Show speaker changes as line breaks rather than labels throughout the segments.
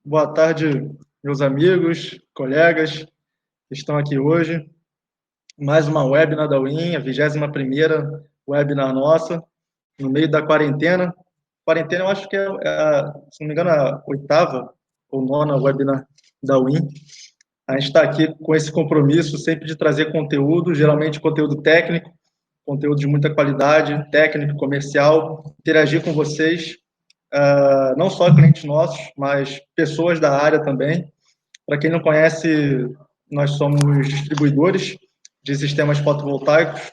Boa tarde, meus amigos, colegas que estão aqui hoje. Mais uma webinar da UIN, a 21ª webinar nossa, no meio da quarentena. Quarentena, eu acho que se não me engano, a 8ª ou 9ª webinar da UIN. A gente está aqui com esse compromisso sempre de trazer conteúdo, geralmente conteúdo técnico, conteúdo de muita qualidade, técnico, comercial, interagir com vocês, não só clientes nossos, mas pessoas da área também. Para quem não conhece, nós somos distribuidores de sistemas fotovoltaicos,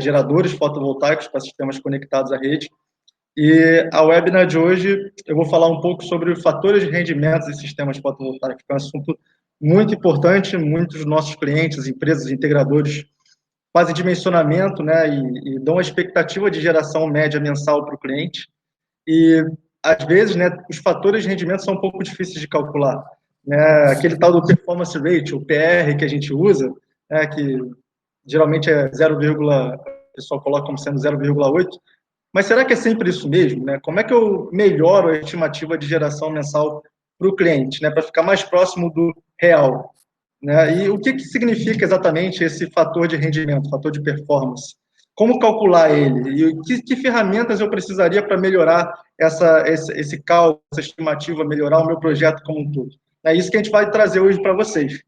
geradores fotovoltaicos para sistemas conectados à rede. E a webinar de hoje eu vou falar um pouco sobre os fatores de rendimentos em sistemas fotovoltaicos, que é um assunto muito importante. Muitos dos nossos clientes, empresas, integradores fazem dimensionamento, né, e dão a expectativa de geração média mensal para o cliente. E, às vezes, né, os fatores de rendimento são um pouco difíceis de calcular. Né? Aquele tal do performance rate, o PR, que a gente usa, né, que geralmente é 0, o pessoal coloca como sendo 0,8, mas será que é sempre isso mesmo? Né? Como é que eu melhoro a estimativa de geração mensal para o cliente, né, para ficar mais próximo do real? Né? E o que significa exatamente esse fator de rendimento, fator de performance? Como calcular ele? E que ferramentas eu precisaria para melhorar esse cálculo, essa estimativa, melhorar o meu projeto como um todo? É isso que a gente vai trazer hoje para vocês.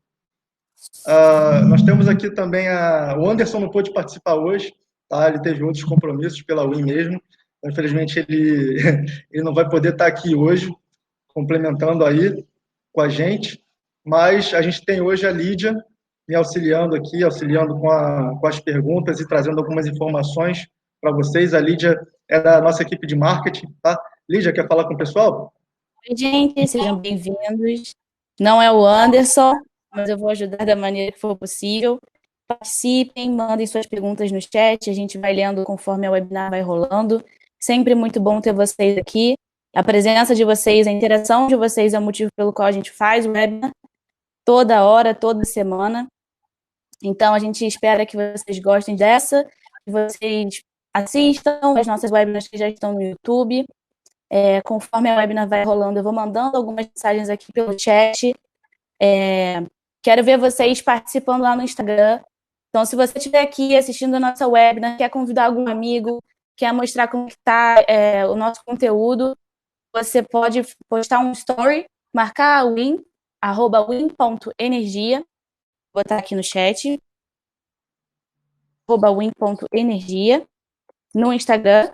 Nós temos aqui também o Anderson não pôde participar hoje, tá? Ele teve outros compromissos pela UIM mesmo. Infelizmente, ele não vai poder estar aqui hoje, complementando aí com a gente, mas a gente tem hoje a Lídia me auxiliando aqui, auxiliando com as perguntas e trazendo algumas informações para vocês. A Lídia é da nossa equipe de marketing, tá? Lídia, quer falar com o pessoal?
Oi, gente, sejam bem-vindos. Não é o Anderson, mas eu vou ajudar da maneira que for possível. Participem, mandem suas perguntas no chat, a gente vai lendo conforme a webinar vai rolando. Sempre muito bom ter vocês aqui. A presença de vocês, a interação de vocês é o motivo pelo qual a gente faz o webinar toda hora, toda semana. Então, a gente espera que vocês gostem dessa, que vocês assistam as nossas webinars que já estão no YouTube. Conforme a webinar vai rolando, eu vou mandando algumas mensagens aqui pelo chat. Quero ver vocês participando lá no Instagram. Então, se você estiver aqui assistindo a nossa webinar, quer convidar algum amigo, quer mostrar como está o nosso conteúdo, você pode postar um story, marcar a win, @win.energia, vou botar aqui no chat, @win.energia, no Instagram,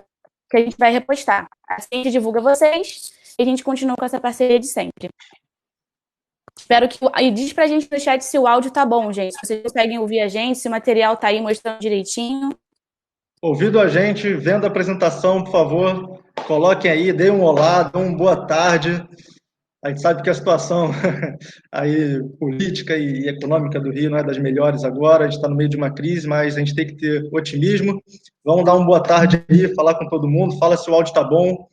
que a gente vai repostar. Assim a gente divulga vocês e a gente continua com essa parceria de sempre. Espero que... E diz pra gente no chat se o áudio tá bom, gente. Se vocês conseguem ouvir a gente, se o material tá aí mostrando direitinho.
Ouvindo a gente, vendo a apresentação, por favor, coloquem aí, deem um olá, deem uma boa tarde. A gente sabe que a situação aí política e econômica do Rio não é das melhores agora, a gente está no meio de uma crise, mas a gente tem que ter otimismo. Vamos dar uma boa tarde aí, falar com todo mundo, fala se o áudio está bom,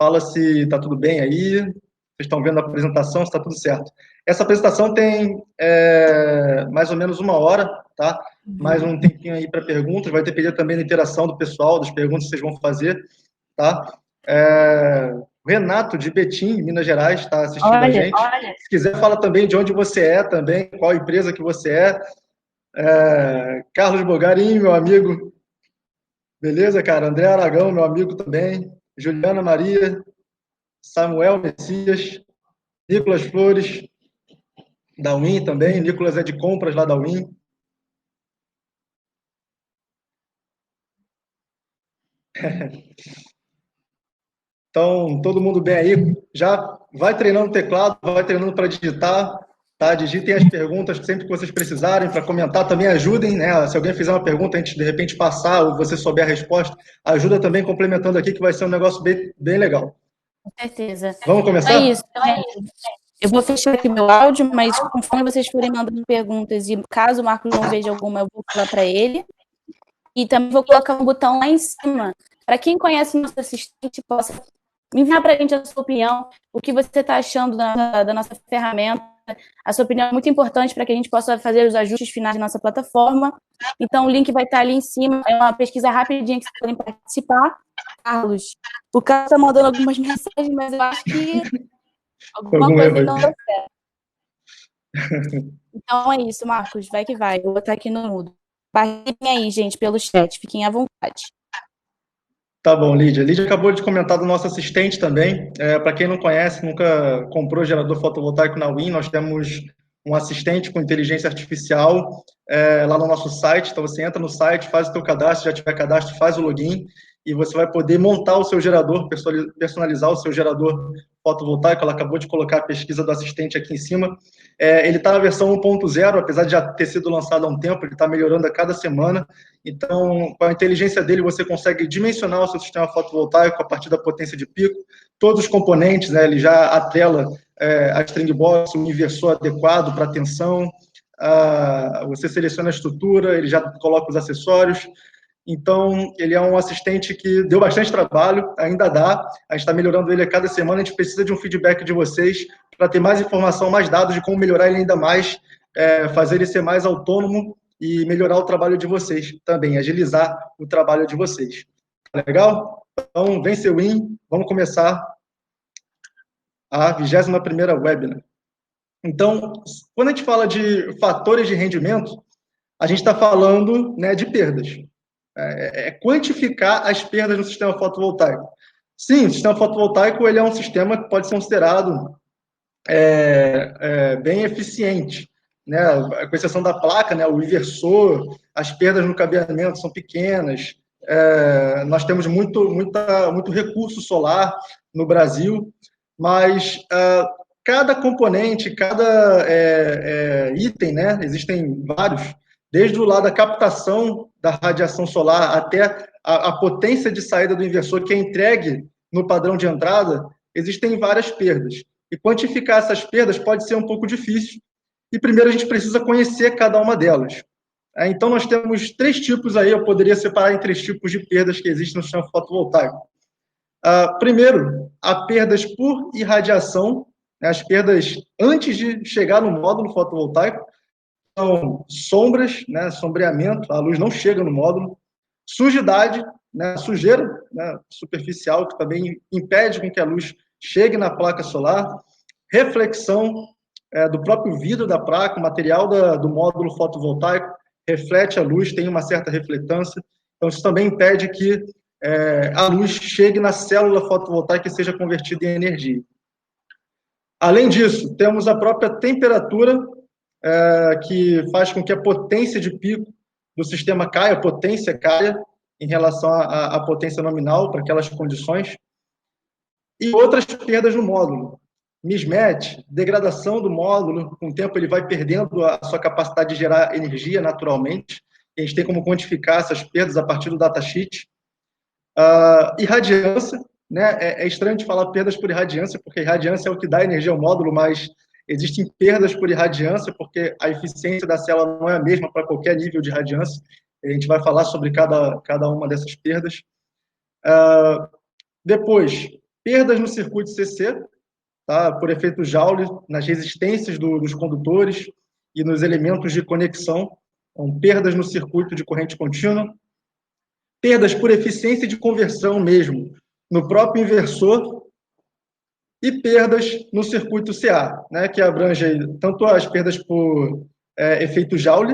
fala se está tudo bem aí, vocês estão vendo a apresentação, se está tudo certo. Essa apresentação tem mais ou menos 1 hora, tá? Mais um tempinho aí para perguntas, vai depender também da interação do pessoal, das perguntas que vocês vão fazer, tá? O Renato, de Betim, Minas Gerais, está assistindo a gente. Se quiser, fala também de onde você é também, qual empresa que você é. Carlos Bogarim, meu amigo. Beleza, cara? André Aragão, meu amigo também. Juliana Maria, Samuel Messias, Nicolas Flores, da UIN também. Nicolas é de compras lá da UIN. Então, todo mundo bem aí? Já vai treinando o teclado, vai treinando para digitar, tá? Digitem as perguntas sempre que vocês precisarem para comentar. Também ajudem, né? Se alguém fizer uma pergunta, a gente de repente passar ou você souber a resposta, ajuda também complementando aqui que vai ser um negócio bem, bem legal.
Com certeza.
Vamos
Então é
começar?
isso, gente. Eu vou fechar aqui meu áudio, mas conforme vocês forem mandando perguntas e caso o Marcos não veja alguma, eu vou falar para ele. E também vou colocar um botão lá em cima para quem conhece o nosso assistente possa enviar para a gente a sua opinião, o que você está achando da nossa ferramenta. A sua opinião é muito importante para que a gente possa fazer os ajustes finais da nossa plataforma. Então, o link vai estar ali em cima. É uma pesquisa rapidinha que vocês podem participar. Carlos, o Carlos está mandando algumas mensagens, mas eu acho que Alguma
algum
coisa
erro
não
aí.
deu certo. Então é isso, Marcos. Vai que vai. Eu vou botar aqui no mudo. Participem aí, gente, pelo chat. Fiquem à vontade.
Tá bom, Lídia. Lídia acabou de comentar do nosso assistente também. Para quem não conhece, nunca comprou gerador fotovoltaico na Win, nós temos um assistente com inteligência artificial lá no nosso site. Então você entra no site, faz o seu cadastro, já tiver cadastro, faz o login e você vai poder montar o seu gerador, personalizar o seu gerador fotovoltaico. Ela acabou de colocar a pesquisa do assistente aqui em cima. Ele está na versão 1.0, apesar de já ter sido lançado há um tempo, ele está melhorando a cada semana. Então, com a inteligência dele, você consegue dimensionar o seu sistema fotovoltaico a partir da potência de pico, todos os componentes, né, ele já atrela a string box, o inversor adequado para a tensão, você seleciona a estrutura, ele já coloca os acessórios. Então, ele é um assistente que deu bastante trabalho, ainda dá, a gente está melhorando ele a cada semana, a gente precisa de um feedback de vocês para ter mais informação, mais dados de como melhorar ele ainda mais, fazer ele ser mais autônomo e melhorar o trabalho de vocês também, agilizar o trabalho de vocês. Legal? Então, vem seu win, vamos começar a 21ª webinar. Então, quando a gente fala de fatores de rendimento, a gente está falando, né, de perdas. Quantificar as perdas no sistema fotovoltaico. Sim, o sistema fotovoltaico ele é um sistema que pode ser considerado bem eficiente, né? Com exceção da placa, né? O inversor, as perdas no cabeamento são pequenas. Nós temos muito recurso solar no Brasil, mas cada componente, cada item, né? Existem vários, desde o lado da captação da radiação solar até a potência de saída do inversor que é entregue no padrão de entrada, existem várias perdas. E quantificar essas perdas pode ser um pouco difícil. E primeiro a gente precisa conhecer cada uma delas. Então nós temos 3 tipos aí, eu poderia separar em 3 tipos de perdas que existem no sistema fotovoltaico. Primeiro, há perdas por irradiação, né, as perdas antes de chegar no módulo fotovoltaico, são sombras, né, sombreamento, a luz não chega no módulo, sujidade, né, sujeira, né, superficial, que também impede com que a luz chegue na placa solar, reflexão do próprio vidro da placa, o material do módulo fotovoltaico reflete a luz, tem uma certa refletância, então isso também impede que a luz chegue na célula fotovoltaica e seja convertida em energia. Além disso, temos a própria temperatura, que faz com que a potência de pico do sistema caia, a potência caia em relação à potência nominal para aquelas condições, e outras perdas no módulo. Mismatch, degradação do módulo, com o tempo ele vai perdendo a sua capacidade de gerar energia naturalmente, a gente tem como quantificar essas perdas a partir do datasheet. Irradiância, né? É estranho de falar perdas por irradiância, porque irradiância é o que dá energia ao módulo, mas existem perdas por irradiância, porque a eficiência da célula não é a mesma para qualquer nível de irradiância. A gente vai falar sobre cada uma dessas perdas. Depois, perdas no circuito CC, tá? Por efeito Joule, nas resistências dos condutores e nos elementos de conexão. Então, perdas no circuito de corrente contínua. Perdas por eficiência de conversão mesmo, no próprio inversor, e perdas no circuito CA, né, que abrange tanto as perdas por efeito Joule,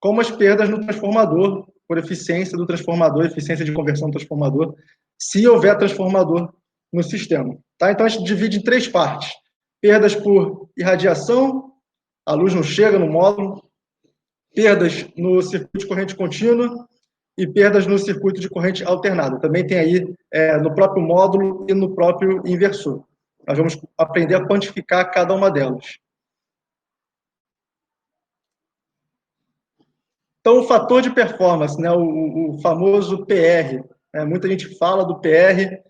como as perdas no transformador, por eficiência do transformador, eficiência de conversão do transformador, se houver transformador no sistema. Tá? Então, a gente divide em 3 partes. Perdas por irradiação, a luz não chega no módulo, perdas no circuito de corrente contínua e perdas no circuito de corrente alternada. Também tem aí no próprio módulo e no próprio inversor. Nós vamos aprender a quantificar cada uma delas. Então, o fator de performance, né, o famoso PR, muita gente fala do PR,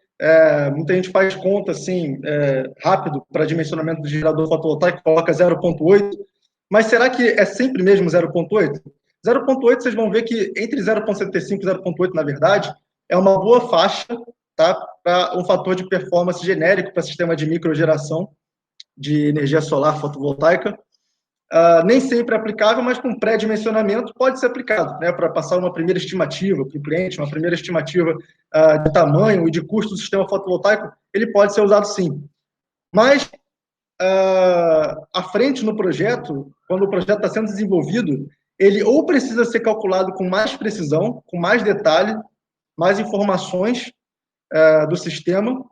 muita gente faz conta assim, rápido para dimensionamento do gerador fotovoltaico, coloca 0,8, mas será que é sempre mesmo 0,8? 0,8 vocês vão ver que entre 0,75 e 0,8, na verdade, é uma boa faixa, tá, para um fator de performance genérico para sistema de microgeração de energia solar fotovoltaica. Nem sempre é aplicável, mas com pré-dimensionamento pode ser aplicado, né, para passar uma primeira estimativa para o cliente, uma primeira estimativa de tamanho e de custo do sistema fotovoltaico, ele pode ser usado sim. Mas à frente no projeto, quando o projeto está sendo desenvolvido, ele ou precisa ser calculado com mais precisão, com mais detalhe, mais informações do sistema,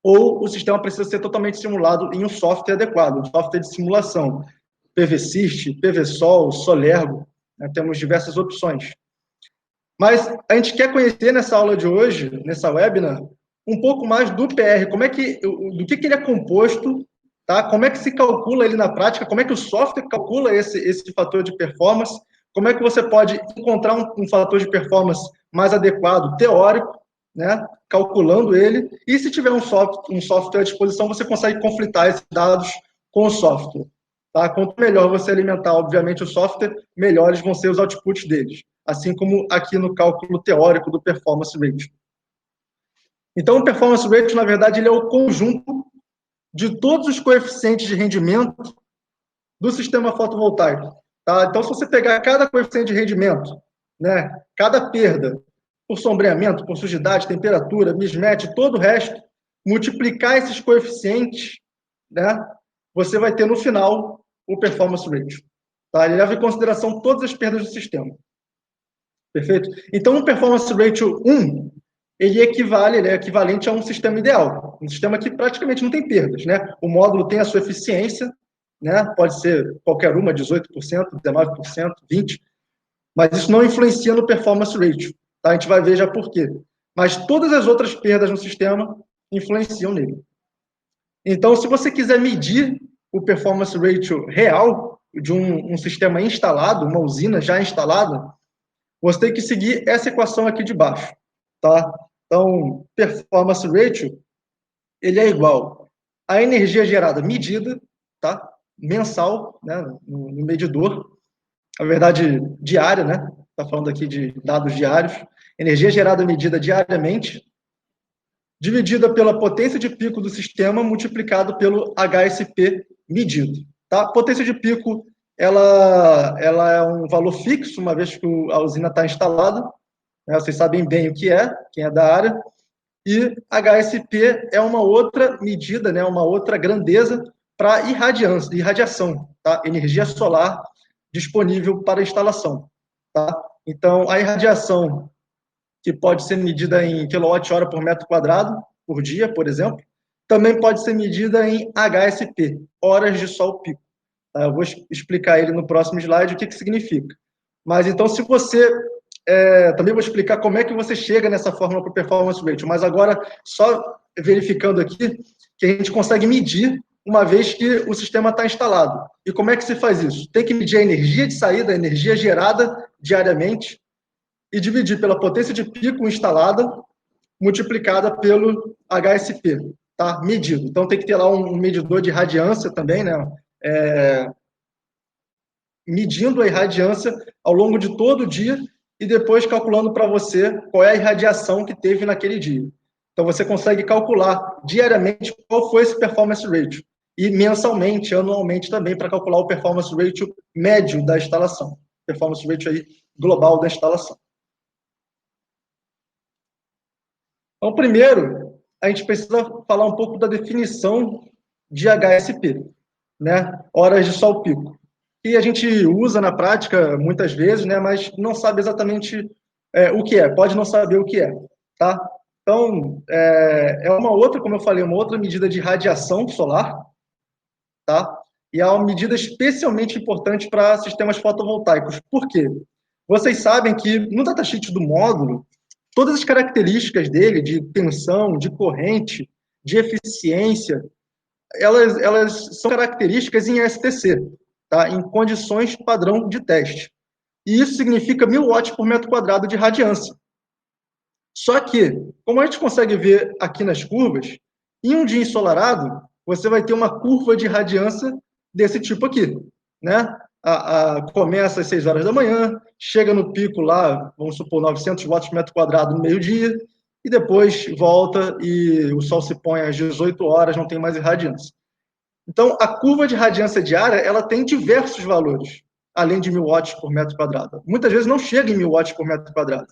ou o sistema precisa ser totalmente simulado em um software adequado, um software de simulação, PVSys, PVSol, Solergo, né? Temos diversas opções. Mas a gente quer conhecer nessa aula de hoje, nessa webinar, um pouco mais do PR, do que ele é composto, tá? Como é que se calcula ele na prática, como é que o software calcula esse fator de performance, como é que você pode encontrar um fator de performance mais adequado, teórico, né? Calculando ele, e se tiver um software à disposição, você consegue conflitar esses dados com o software. Tá? Quanto melhor você alimentar, obviamente, o software, melhores vão ser os outputs deles, assim como aqui no cálculo teórico do performance ratio. Então, o performance ratio, na verdade, ele é o conjunto de todos os coeficientes de rendimento do sistema fotovoltaico. Tá? Então, se você pegar cada coeficiente de rendimento, né, cada perda, por sombreamento, por sujidade, temperatura, mismatch, todo o resto, multiplicar esses coeficientes, né, você vai ter no final o performance ratio. Tá? Ele leva em consideração todas as perdas do sistema. Perfeito? Então, o performance ratio 1, ele é equivalente a um sistema ideal, um sistema que praticamente não tem perdas, né? O módulo tem a sua eficiência, né? Pode ser qualquer uma, 18%, 19%, 20%, mas isso não influencia no performance ratio, tá? A gente vai ver já por quê. Mas todas as outras perdas no sistema influenciam nele. Então, se você quiser medir o performance ratio real de um sistema instalado, uma usina já instalada, você tem que seguir essa equação aqui de baixo, tá? Então, performance ratio, ele é igual à energia gerada medida, tá? Mensal, né? No medidor, na verdade, diária, né? Está falando aqui de dados diários. Energia gerada medida diariamente, dividida pela potência de pico do sistema, multiplicado pelo HSP medido. Tá? Potência de pico, ela é um valor fixo, uma vez que a usina está instalada. Né? Vocês sabem bem o que é, quem é da área. E HSP é uma outra medida, né? Uma outra grandeza para irradiação, tá? Energia solar disponível para instalação. Tá? Então, a irradiação, que pode ser medida em kWh por metro quadrado, por dia, por exemplo, também pode ser medida em HSP, horas de sol pico. Tá? Eu vou explicar ele no próximo slide o que significa. Mas, então, se você... também vou explicar como é que você chega nessa fórmula para o performance ratio, mas agora, só verificando aqui, que a gente consegue medir uma vez que o sistema está instalado. E como é que se faz isso? Tem que medir a energia de saída, a energia gerada diariamente, e dividir pela potência de pico instalada, multiplicada pelo HSP, tá? Medido. Então, tem que ter lá um medidor de irradiância também, né? Medindo a irradiância ao longo de todo o dia e depois calculando para você qual é a irradiação que teve naquele dia. Então, você consegue calcular diariamente qual foi esse performance ratio e mensalmente, anualmente também, para calcular o performance ratio médio da instalação. Performance ratio aí global da instalação. Então, primeiro, a gente precisa falar um pouco da definição de HSP, né? Horas de sol pico. E a gente usa na prática muitas vezes, né? Mas não sabe exatamente o que é, pode não saber o que é, tá? Então, é uma outra, como eu falei, uma outra medida de radiação solar, tá? E é uma medida especialmente importante para sistemas fotovoltaicos. Por quê? Vocês sabem que no datasheet do módulo, todas as características dele, de tensão, de corrente, de eficiência, elas são características em STC, tá? Em condições padrão de teste. E isso significa 1000 watts por metro quadrado de radiância. Só que, como a gente consegue ver aqui nas curvas, em um dia ensolarado, você vai ter uma curva de radiância desse tipo aqui, né? Começa às 6 horas da manhã, chega no pico lá, vamos supor, 900 watts por metro quadrado no meio-dia, e depois volta e o sol se põe às 18 horas, não tem mais irradiância. Então, a curva de radiância diária, ela tem diversos valores, além de 1000 watts por metro quadrado. Muitas vezes não chega em 1000 watts por metro quadrado.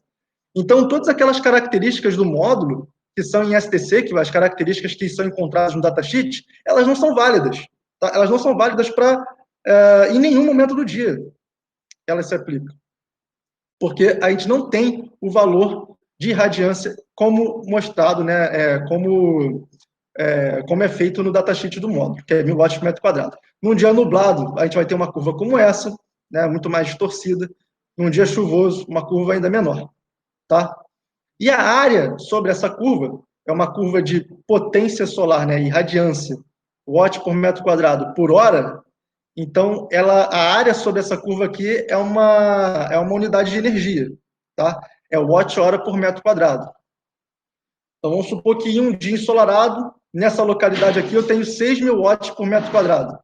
Então, todas aquelas características do módulo, que são em STC, que as características que são encontradas no datasheet, elas não são válidas, tá? Elas não são válidas para em nenhum momento do dia elas se aplicam. Porque a gente não tem o valor de irradiância como mostrado, né, como é feito no datasheet do módulo, que é 1000 watts por metro quadrado. Num dia nublado, a gente vai ter uma curva como essa, né, muito mais distorcida. Num dia chuvoso, uma curva ainda menor. Tá? E a área sobre essa curva é uma curva de potência solar, né, irradiância, watt por metro quadrado por hora. Então, a área sobre essa curva aqui é uma unidade de energia. Tá? É watt-hora por metro quadrado. Então, vamos supor que em um dia ensolarado, nessa localidade aqui, eu tenho 6.000 watts por metro quadrado.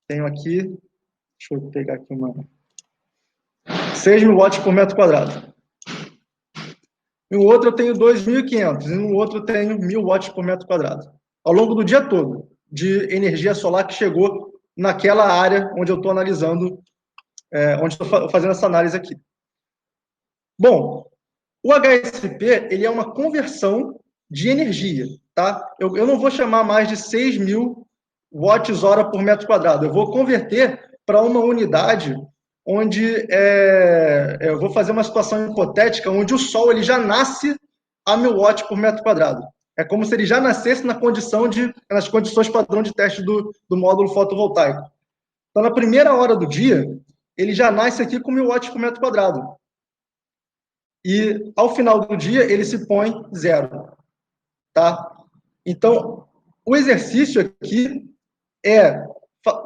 Tenho aqui, deixa eu pegar aqui uma... 6.000 watts por metro quadrado. Em um outro eu tenho 2.500, e no outro eu tenho 1.000 watts por metro quadrado. Ao longo do dia todo, de energia solar que chegou naquela área onde eu estou analisando, onde estou fazendo essa análise aqui. Bom, o HSP, ele é uma conversão de energia, tá? Eu não vou chamar mais de 6.000 watts-hora por metro quadrado. Eu vou converter para uma unidade onde eu vou fazer uma situação hipotética onde o Sol ele já nasce a 1.000 watts por metro quadrado. É como se ele já nascesse nas condições padrão de teste do módulo fotovoltaico. Então, na primeira hora do dia, ele já nasce aqui com 1.000 watts por metro quadrado. E, ao final do dia, ele se põe 0. Tá? Então, o exercício aqui é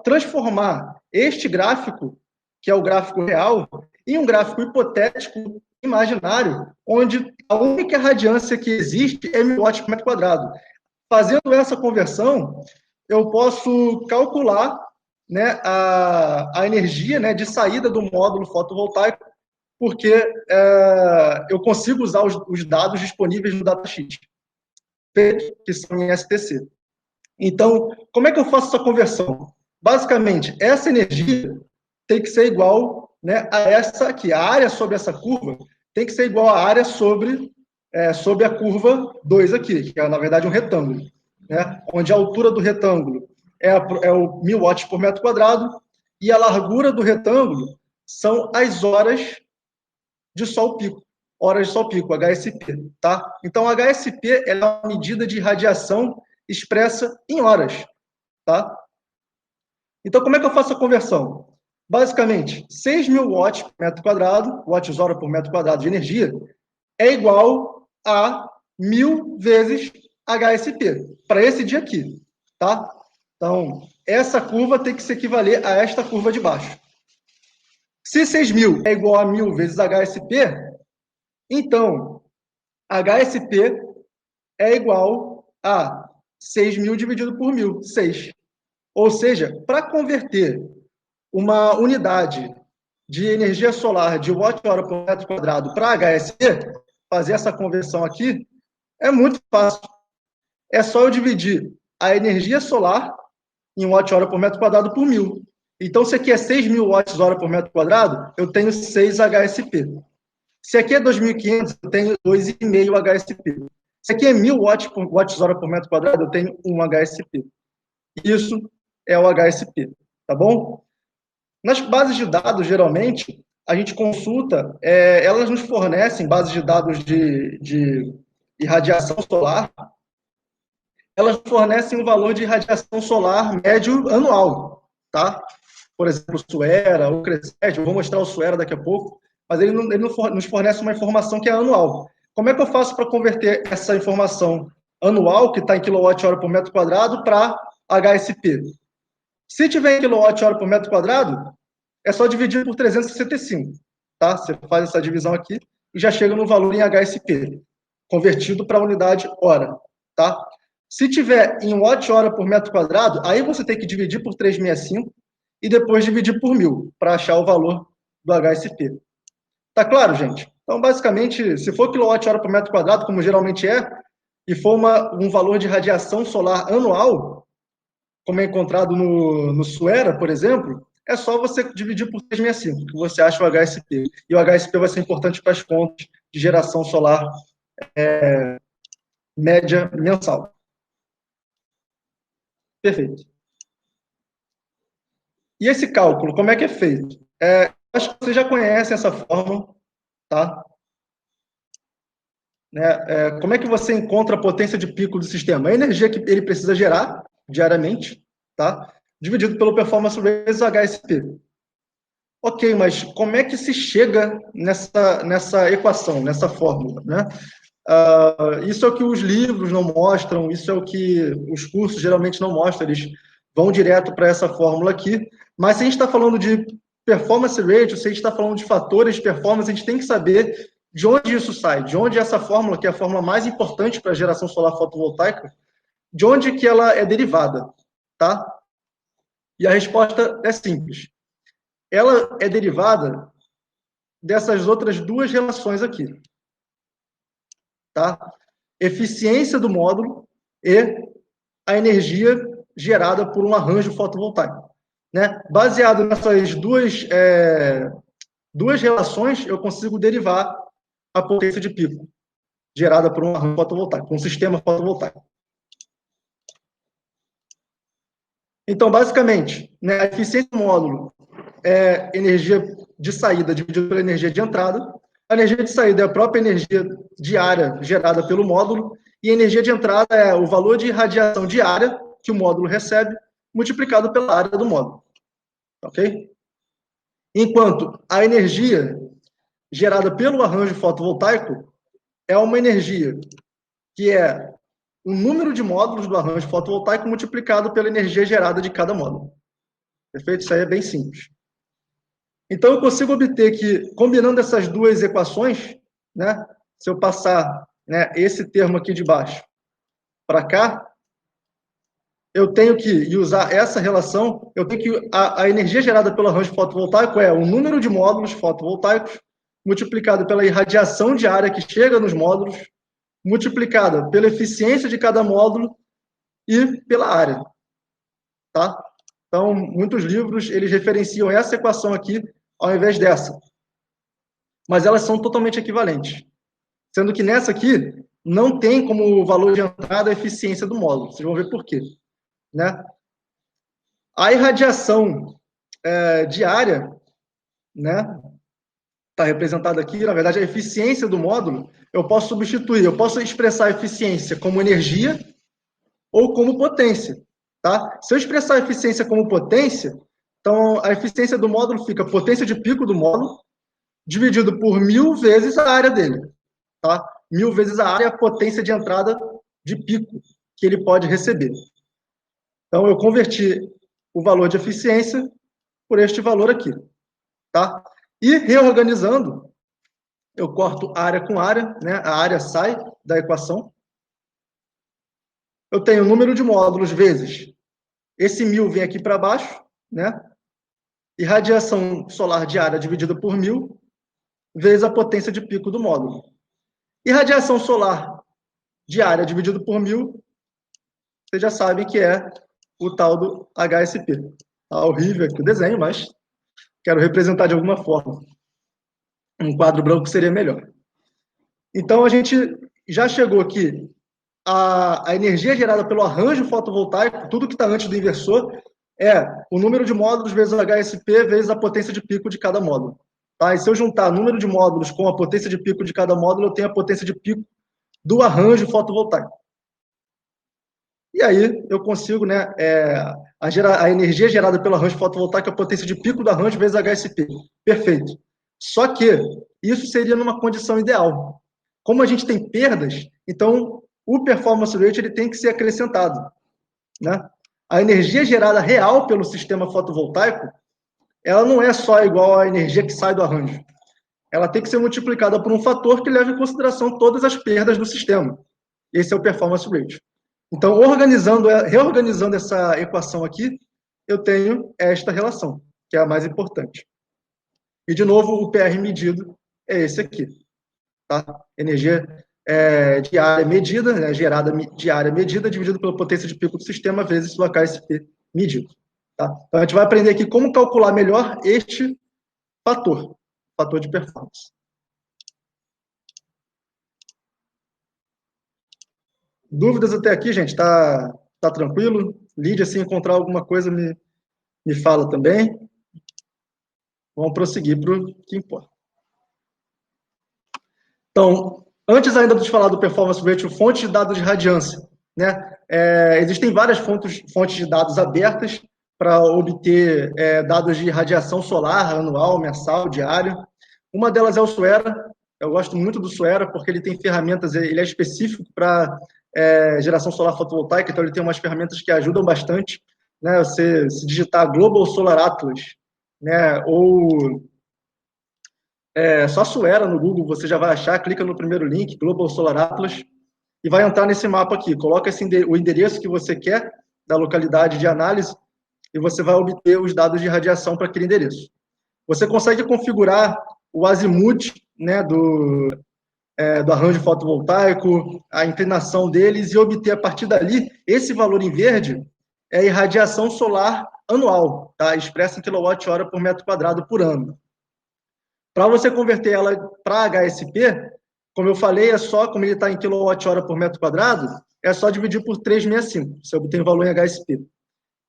transformar este gráfico, que é o gráfico real, em um gráfico hipotético imaginário, onde a única radiância que existe é 1.000 watts por metro quadrado. Fazendo essa conversão, eu posso calcular, né, a energia, né, de saída do módulo fotovoltaico, porque eu consigo usar os dados disponíveis no datasheet, que são em STC. Então, como é que eu faço essa conversão? Basicamente, essa energia tem que ser igual, né, a essa aqui. A área sobre essa curva tem que ser igual à área sobre a curva 2 aqui, que é, na verdade, um retângulo. Né, onde a altura do retângulo é o 1.000 watts por metro quadrado e a largura do retângulo são as horas de sol pico. Horas de sol pico, HSP. Tá? Então, HSP é uma medida de radiação expressa em horas. Tá? Então, como é que eu faço a conversão? Basicamente, 6.000 watts por metro quadrado, watts-hora por metro quadrado de energia, é igual a 1.000 vezes HSP, para esse dia aqui. Tá? Então, essa curva tem que se equivaler a esta curva de baixo. Se 6.000 é igual a 1.000 vezes HSP, então, HSP é igual a 6.000 dividido por 1.000, 6. Ou seja, para converter uma unidade de energia solar de watt-hora por metro quadrado para HSP, fazer essa conversão aqui, é muito fácil. É só eu dividir a energia solar em watt-hora por metro quadrado por 1.000. Então, se aqui é 6.000 watts-hora por metro quadrado, eu tenho 6 HSP. Se aqui é 2.500, eu tenho 2,5 HSP. Se aqui é 1.000 watts-hora por metro quadrado, eu tenho 1 HSP. Isso é o HSP, tá bom? Nas bases de dados, geralmente, a gente consulta, elas nos fornecem bases de dados de irradiação solar, elas fornecem um valor de irradiação solar médio anual, tá? Por exemplo, o SUERA, o CRESET, eu vou mostrar o SUERA daqui a pouco, mas ele nos fornece uma informação que é anual. Como é que eu faço para converter essa informação anual, que está em kWh por metro quadrado, para HSP? Se tiver em kWh por metro quadrado, é só dividir por 365. Tá? Você faz essa divisão aqui e já chega no valor em HSP, convertido para a unidade hora. Tá? Se tiver em watt-hora por metro quadrado, aí você tem que dividir por 365 e depois dividir por 1.000 para achar o valor do HSP. Tá claro, gente? Então, basicamente, se for kWh por metro quadrado, como geralmente é, e for um valor de radiação solar anual, como é encontrado no SUERA, por exemplo, é só você dividir por 365, que você acha o HSP. E o HSP vai ser importante para as contas de geração solar média mensal. Perfeito. E esse cálculo, como é que é feito? Acho que vocês já conhecem essa fórmula, tá? Como é que você encontra a potência de pico do sistema? A energia que ele precisa gerar diariamente, tá? Dividido pelo performance vezes HSP. Ok, mas como é que se chega nessa equação, nessa fórmula, né? Isso é o que os livros não mostram, isso é o que os cursos geralmente não mostram, eles vão direto para essa fórmula aqui. Mas se a gente está falando de performance ratio, se a gente está falando de fatores de performance, a gente tem que saber de onde isso sai, de onde essa fórmula, que é a fórmula mais importante para a geração solar fotovoltaica, de onde que ela é derivada, tá? E a resposta é simples. Ela é derivada dessas outras duas relações aqui, tá? Eficiência do módulo e a energia gerada por um arranjo fotovoltaico, né? Baseado nessas duas relações, eu consigo derivar a potência de pico gerada por um arranjo fotovoltaico, um sistema fotovoltaico. Então, basicamente, né, a eficiência do módulo é energia de saída dividida pela energia de entrada. A energia de saída é a própria energia diária gerada pelo módulo, e a energia de entrada é o valor de radiação diária que o módulo recebe, multiplicado pela área do módulo. Ok? Enquanto a energia gerada pelo arranjo fotovoltaico é uma energia que é o número de módulos do arranjo fotovoltaico multiplicado pela energia gerada de cada módulo. Perfeito? Isso aí é bem simples. Então, eu consigo obter que, combinando essas duas equações, né, se eu passar, né, esse termo aqui de baixo para cá, eu tenho que usar essa relação, eu tenho que a energia gerada pelo arranjo fotovoltaico é o número de módulos fotovoltaicos multiplicado pela irradiação diária que chega nos módulos, multiplicada pela eficiência de cada módulo e pela área, tá? Então, muitos livros, eles referenciam essa equação aqui ao invés dessa. Mas elas são totalmente equivalentes. Sendo que nessa aqui, não tem como valor de entrada a eficiência do módulo. Vocês vão ver por quê, né? A irradiação diária, né, está representada aqui, na verdade, a eficiência do módulo, eu posso substituir, eu posso expressar a eficiência como energia ou como potência, tá? Se eu expressar a eficiência como potência, então a eficiência do módulo fica a potência de pico do módulo dividido por 1000 vezes a área dele, tá? 1000 vezes a área é a potência de entrada de pico que ele pode receber. Então, eu converti o valor de eficiência por este valor aqui, tá? E reorganizando, eu corto área com área, né? A área sai da equação. Eu tenho o número de módulos vezes esse 1000 vem aqui para baixo, né? E radiação solar diária dividida por 1000 vezes a potência de pico do módulo. E radiação solar diária dividido por 1000, vocês já sabem que é o tal do HSP. Tá horrível aqui o desenho, mas quero representar de alguma forma. Um quadro branco seria melhor. Então, a gente já chegou aqui. A energia gerada pelo arranjo fotovoltaico, tudo que está antes do inversor, é o número de módulos vezes o HSP vezes a potência de pico de cada módulo. Tá? E se eu juntar o número de módulos com a potência de pico de cada módulo, eu tenho a potência de pico do arranjo fotovoltaico. E aí eu consigo, né, a energia gerada pelo arranjo fotovoltaico é a potência de pico do arranjo vezes HSP. Perfeito. Só que isso seria numa condição ideal. Como a gente tem perdas, então o performance rate ele tem que ser acrescentado, né? A energia gerada real pelo sistema fotovoltaico, ela não é só igual à energia que sai do arranjo. Ela tem que ser multiplicada por um fator que leve em consideração todas as perdas do sistema. Esse é o performance rate. Então, reorganizando essa equação aqui, eu tenho esta relação, que é a mais importante. E, de novo, o PR medido é esse aqui. Tá? Energia diária medida, né, gerada diária medida, dividido pela potência de pico do sistema, vezes o HSP medido. Tá? Então, a gente vai aprender aqui como calcular melhor este fator de performance. Dúvidas até aqui, gente? Tá tranquilo? Lídia, se encontrar alguma coisa, me fala também. Vamos prosseguir para o que importa. Então, antes ainda de falar do Performance Ratio, fonte de dados de radiância, né? Existem várias fontes de dados abertas para obter dados de radiação solar anual, mensal, diário. Uma delas é o SuERA. Eu gosto muito do SuERA porque ele tem ferramentas, ele é específico para geração solar fotovoltaica, então ele tem umas ferramentas que ajudam bastante, né? Você se digitar Global Solar Atlas, né? Ou só SuERA no Google, você já vai achar, clica no primeiro link, Global Solar Atlas, e vai entrar nesse mapa aqui. Coloca o endereço que você quer da localidade de análise e você vai obter os dados de radiação para aquele endereço. Você consegue configurar o azimuth, né, do arranjo fotovoltaico, a inclinação deles e obter a partir dali, esse valor em verde é a irradiação solar anual, tá? Expressa em kWh por metro quadrado por ano. Para você converter ela para HSP, como eu falei, como ele está em kWh por metro quadrado, é só dividir por 365, você obtém o valor em HSP.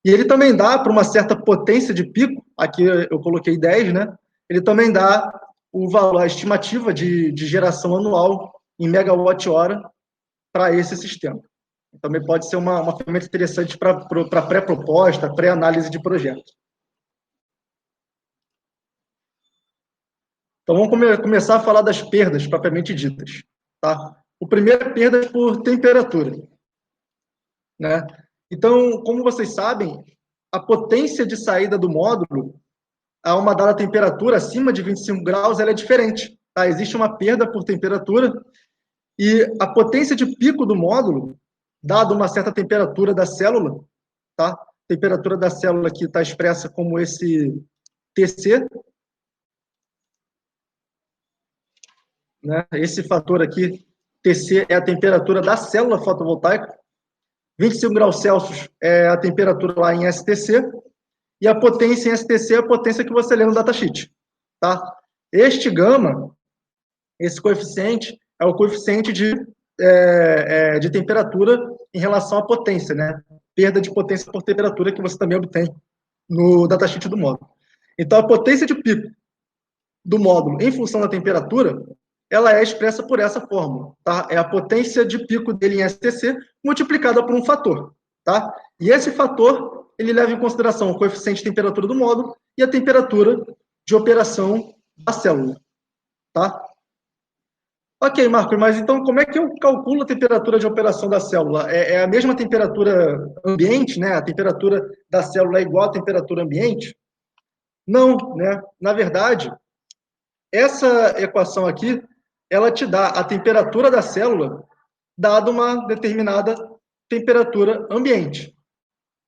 E ele também dá, para uma certa potência de pico, aqui eu coloquei 10, né? Ele também dá o valor, a estimativa de geração anual em megawatt-hora para esse sistema. Também pode ser uma ferramenta interessante para pré-proposta, pré-análise de projeto. Então, vamos começar a falar das perdas propriamente ditas. Tá? O primeiro é perdas por temperatura. Né? Então, como vocês sabem, a potência de saída do módulo a uma dada temperatura acima de 25 graus ela é diferente. Tá? Existe uma perda por temperatura e a potência de pico do módulo, dado uma certa temperatura da célula, tá? A temperatura da célula aqui está expressa como esse TC, né? Esse fator aqui, TC, é a temperatura da célula fotovoltaica. 25 graus Celsius é a temperatura lá em STC. E a potência em STC é a potência que você lê no datasheet. Tá? Este gama, esse coeficiente, é o coeficiente de temperatura em relação à potência, né? Perda de potência por temperatura que você também obtém no datasheet do módulo. Então, a potência de pico do módulo em função da temperatura, ela é expressa por essa fórmula, tá? É a potência de pico dele em STC multiplicada por um fator, tá? E esse fator, ele leva em consideração o coeficiente de temperatura do módulo e a temperatura de operação da célula, tá? Ok, Marco, mas então como é que eu calculo a temperatura de operação da célula? É a mesma temperatura ambiente, né? A temperatura da célula é igual à temperatura ambiente? Não, né? Na verdade, essa equação aqui, ela te dá a temperatura da célula dada uma determinada temperatura ambiente,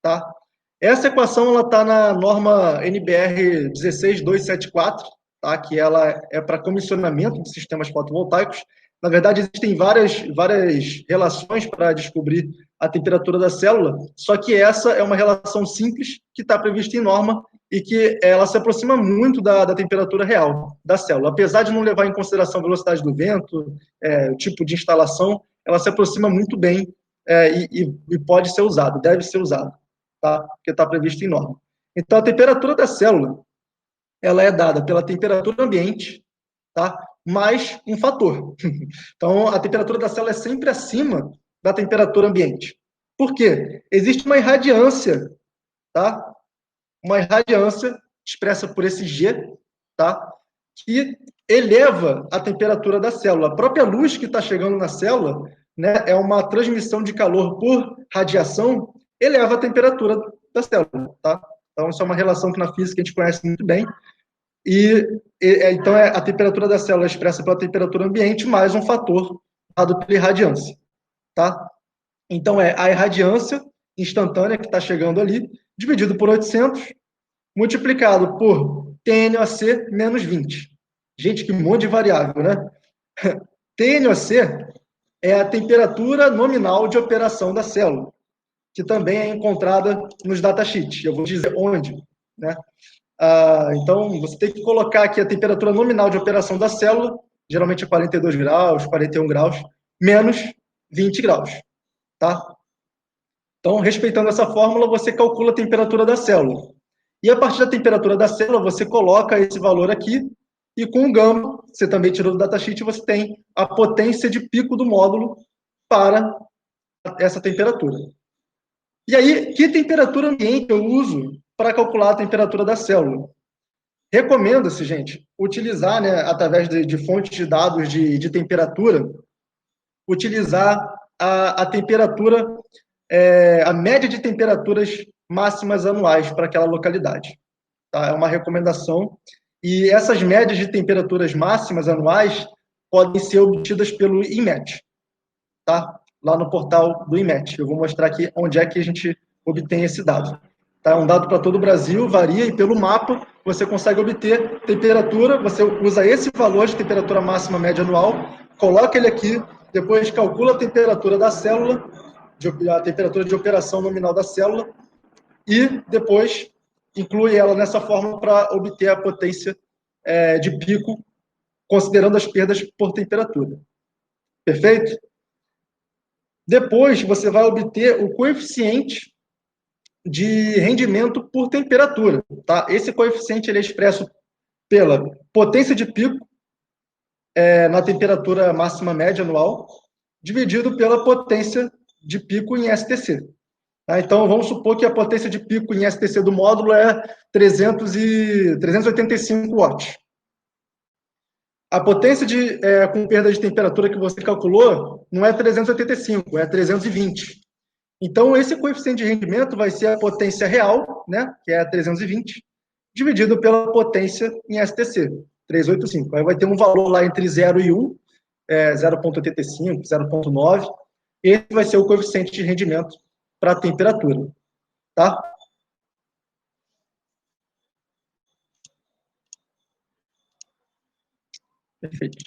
tá? Essa equação ela está na norma NBR 16274, tá? Que ela é para comissionamento de sistemas fotovoltaicos. Na verdade, existem várias relações para descobrir a temperatura da célula, só que essa é uma relação simples que está prevista em norma e que ela se aproxima muito da temperatura real da célula. Apesar de não levar em consideração a velocidade do vento, o tipo de instalação, ela se aproxima muito bem e pode ser usado, deve ser usado, tá? Porque está previsto em norma. Então, a temperatura da célula ela é dada pela temperatura ambiente, tá? Mais um fator. Então, a temperatura da célula é sempre acima da temperatura ambiente. Por quê? Existe uma irradiância, tá? Uma irradiância expressa por esse G, tá? Que eleva a temperatura da célula. A própria luz que está chegando na célula, né, é uma transmissão de calor por radiação, eleva a temperatura da célula, tá? Então, isso é uma relação que na física a gente conhece muito bem. Então, a temperatura da célula é expressa pela temperatura ambiente mais um fator dado pela irradiância, tá? Então, a irradiância instantânea que está chegando ali, dividido por 800, multiplicado por TNOC menos 20. Gente, que monte de variável, né? TNOC é a temperatura nominal de operação da célula, que também é encontrada nos datasheets. Eu vou dizer onde, né? Então, você tem que colocar aqui a temperatura nominal de operação da célula, geralmente é 42 graus, 41 graus, menos 20 graus. tá? Então, respeitando essa fórmula, você calcula a temperatura da célula. E a partir da temperatura da célula, você coloca esse valor aqui, e com o gama, você também tirou do datasheet, você tem a potência de pico do módulo para essa temperatura. E aí, que temperatura ambiente eu uso para calcular a temperatura da célula? Recomenda-se, gente, utilizar, né, através de fontes de dados de temperatura, utilizar a temperatura, a média de temperaturas máximas anuais para aquela localidade. Tá? É uma recomendação. E essas médias de temperaturas máximas anuais podem ser obtidas pelo IMET, tá? Lá no portal do IMET. Eu vou mostrar aqui onde é que a gente obtém esse dado. Tá? É um dado para todo o Brasil, varia, e pelo mapa você consegue obter temperatura, você usa esse valor de temperatura máxima média anual, coloca ele aqui, depois calcula a temperatura da célula, a temperatura de operação nominal da célula, e depois inclui ela nessa fórmula para obter a potência de pico, considerando as perdas por temperatura. Perfeito? Depois, você vai obter o coeficiente de rendimento por temperatura. Tá? Esse coeficiente ele é expresso pela potência de pico na temperatura máxima média anual, dividido pela potência de pico em STC. Tá? Então, vamos supor que a potência de pico em STC do módulo é 385 watts. A potência com perda de temperatura que você calculou não é 385, é 320. Então, esse coeficiente de rendimento vai ser a potência real, né, que é 320, dividido pela potência em STC, 385. Aí vai ter um valor lá entre 0 e 1, 0,85, 0,9. Esse vai ser o coeficiente de rendimento para a temperatura. Tá? Perfeito.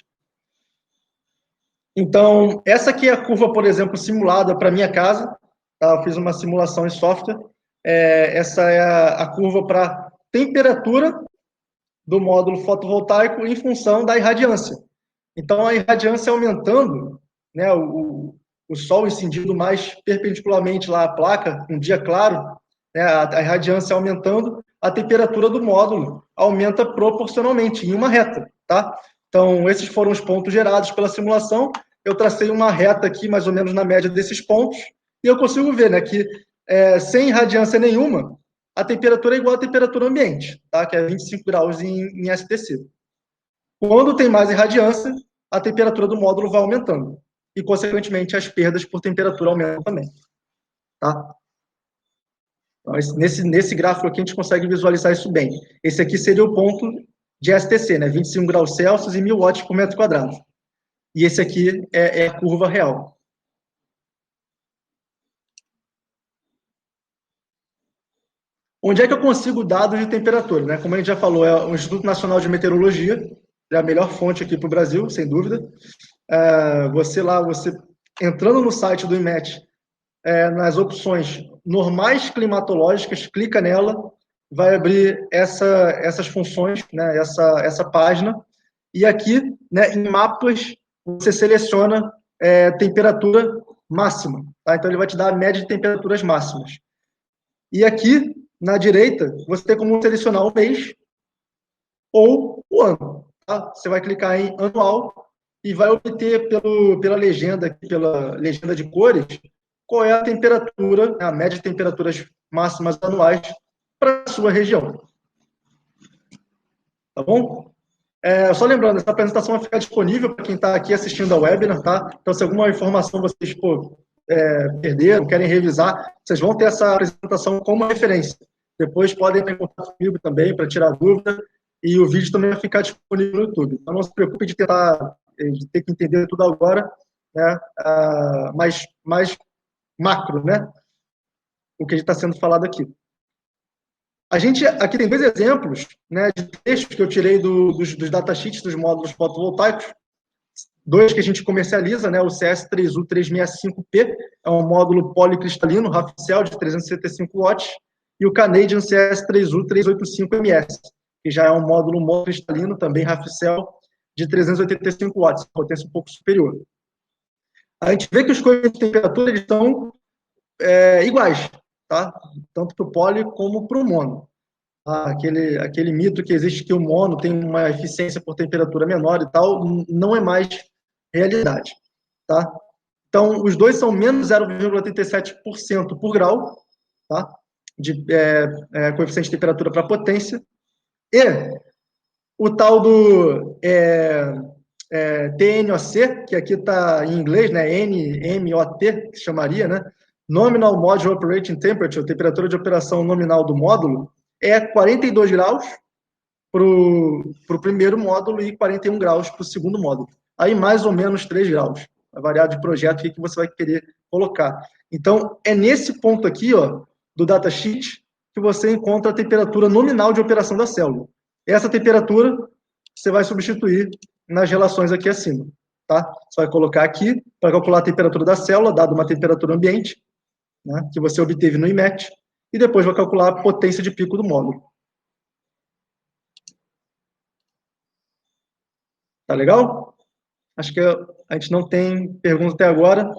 Então, essa aqui é a curva, por exemplo, simulada para minha casa. Tá? Eu fiz uma simulação em software. Essa é a curva para temperatura do módulo fotovoltaico em função da irradiância. Então, a irradiância aumentando, né, o sol incendindo mais perpendicularmente lá à placa, um dia claro, né, a irradiância aumentando, a temperatura do módulo aumenta proporcionalmente, em uma reta. Tá? Então, esses foram os pontos gerados pela simulação. Eu tracei uma reta aqui, mais ou menos na média desses pontos, e eu consigo ver, né, que sem irradiância nenhuma, a temperatura é igual à temperatura ambiente, tá? Que é 25 graus em STC. Quando tem mais irradiância, a temperatura do módulo vai aumentando. E, consequentemente, as perdas por temperatura aumentam também. Tá? Então, nesse gráfico aqui, a gente consegue visualizar isso bem. Esse aqui seria o ponto de STC, né? 25 graus Celsius e 1.000 watts por metro quadrado. E esse aqui é a curva real. Onde é que eu consigo dados de temperatura? Né? Como a gente já falou, é o Instituto Nacional de Meteorologia, é a melhor fonte aqui para o Brasil, sem dúvida. Você entrando no site do IMET, nas opções normais climatológicas, clica nela, vai abrir essas funções, né, essa página, e aqui, né, em mapas, você seleciona temperatura máxima. Tá? Então, ele vai te dar a média de temperaturas máximas. E aqui, na direita, você tem como selecionar o mês ou o ano. Tá? Você vai clicar em anual e vai obter pela legenda de cores, qual é a temperatura, a média de temperaturas máximas anuais para a sua região. Tá bom? Só lembrando, essa apresentação vai ficar disponível para quem está aqui assistindo a webinar, tá? Então, se alguma informação vocês perderam, querem revisar, vocês vão ter essa apresentação como referência. Depois podem entrar em contato comigo também para tirar dúvida, e o vídeo também vai ficar disponível no YouTube. Então, não se preocupe de ter que entender tudo agora, né? Mais macro, né? O que está sendo falado aqui. A gente aqui tem dois exemplos, né, de textos que eu tirei dos datasheets dos módulos fotovoltaicos. Dois que a gente comercializa, né, o CS3U365P, é um módulo policristalino, Rafcel, de 375 watts, e o Canadian CS3U385MS, que já é um módulo monocristalino, também Rafcel, de 385 watts, potência um pouco superior. A gente vê que os coeficientes de temperatura eles estão iguais, tá? Tanto para o poli como para o mono. Aquele mito que existe que o mono tem uma eficiência por temperatura menor e tal, não é mais realidade, tá? Então, os dois são menos 0,87% por grau, tá? De coeficiente de temperatura para potência. E o tal do TNOC, que aqui está em inglês, né? NMOT, que se chamaria, né? Nominal Module Operating Temperature, temperatura de operação nominal do módulo, é 42 graus para o primeiro módulo e 41 graus para o segundo módulo. Aí mais ou menos 3 graus. Vai variar de projeto que você vai querer colocar. Então, é nesse ponto aqui, ó, do datasheet, que você encontra a temperatura nominal de operação da célula. Essa temperatura você vai substituir nas relações aqui acima. Tá? Você vai colocar aqui para calcular a temperatura da célula, dado uma temperatura ambiente, né, que você obteve no IMET, e depois vai calcular a potência de pico do módulo. Tá legal? Acho que a gente não tem pergunta até agora.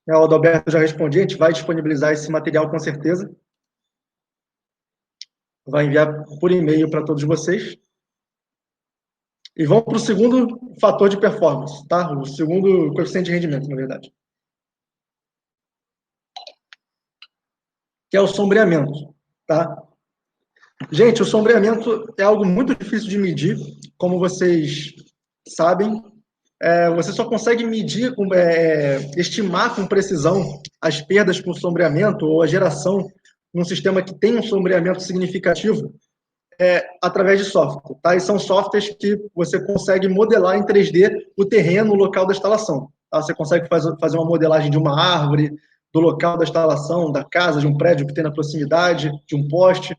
O Adalberto já respondi, a gente vai disponibilizar esse material com certeza. Vai enviar por e-mail para todos vocês. E vamos para o segundo fator de performance, tá? O segundo coeficiente de rendimento, na verdade. Que é o sombreamento, tá? Gente, o sombreamento é algo muito difícil de medir, como vocês sabem. Você só consegue medir, estimar com precisão as perdas por sombreamento ou a geração num sistema que tem um sombreamento significativo através de software. Tá? E são softwares que você consegue modelar em 3D o terreno, o local da instalação. Tá? Você consegue fazer uma modelagem de uma árvore, do local da instalação, da casa, de um prédio que tem na proximidade, de um poste,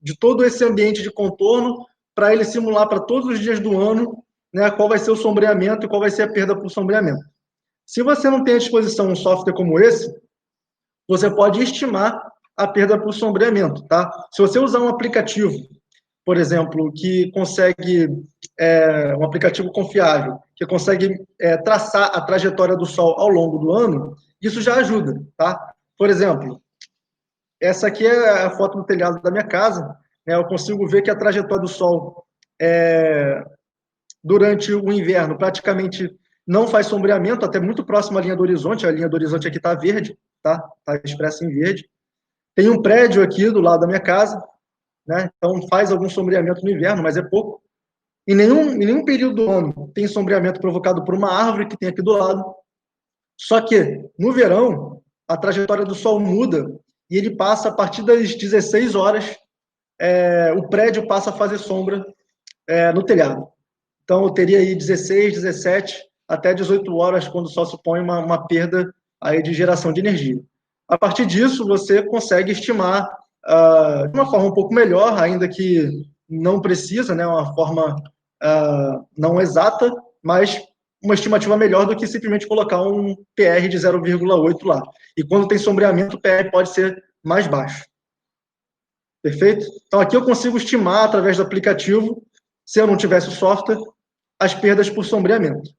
de todo esse ambiente de contorno, para ele simular para todos os dias do ano, né, qual vai ser o sombreamento e qual vai ser a perda por sombreamento. Se você não tem à disposição um software como esse, você pode estimar a perda por sombreamento. Tá? Se você usar um aplicativo, por exemplo, que consegue, um aplicativo confiável, que consegue traçar a trajetória do Sol ao longo do ano, isso já ajuda. Tá? Por exemplo, essa aqui é a foto do telhado da minha casa. Né? Eu consigo ver que a trajetória do Sol durante o inverno praticamente não faz sombreamento, até muito próximo à linha do horizonte. A linha do horizonte aqui está verde, tá? Está expressa em verde. Tem um prédio aqui do lado da minha casa, né? Então faz algum sombreamento no inverno, mas é pouco. Em nenhum período do ano tem sombreamento provocado por uma árvore que tem aqui do lado. Só que no verão a trajetória do Sol muda e ele passa a partir das 16 horas, o prédio passa a fazer sombra no telhado. Então, eu teria aí 16, 17, até 18 horas, quando o Sol supõe uma perda aí de geração de energia. A partir disso, você consegue estimar de uma forma um pouco melhor, ainda que não precisa, né, uma forma não exata, mas uma estimativa melhor do que simplesmente colocar um PR de 0,8 lá. E quando tem sombreamento, o PR pode ser mais baixo. Perfeito? Então, aqui eu consigo estimar, através do aplicativo, se eu não tivesse o software, as perdas por sombreamento.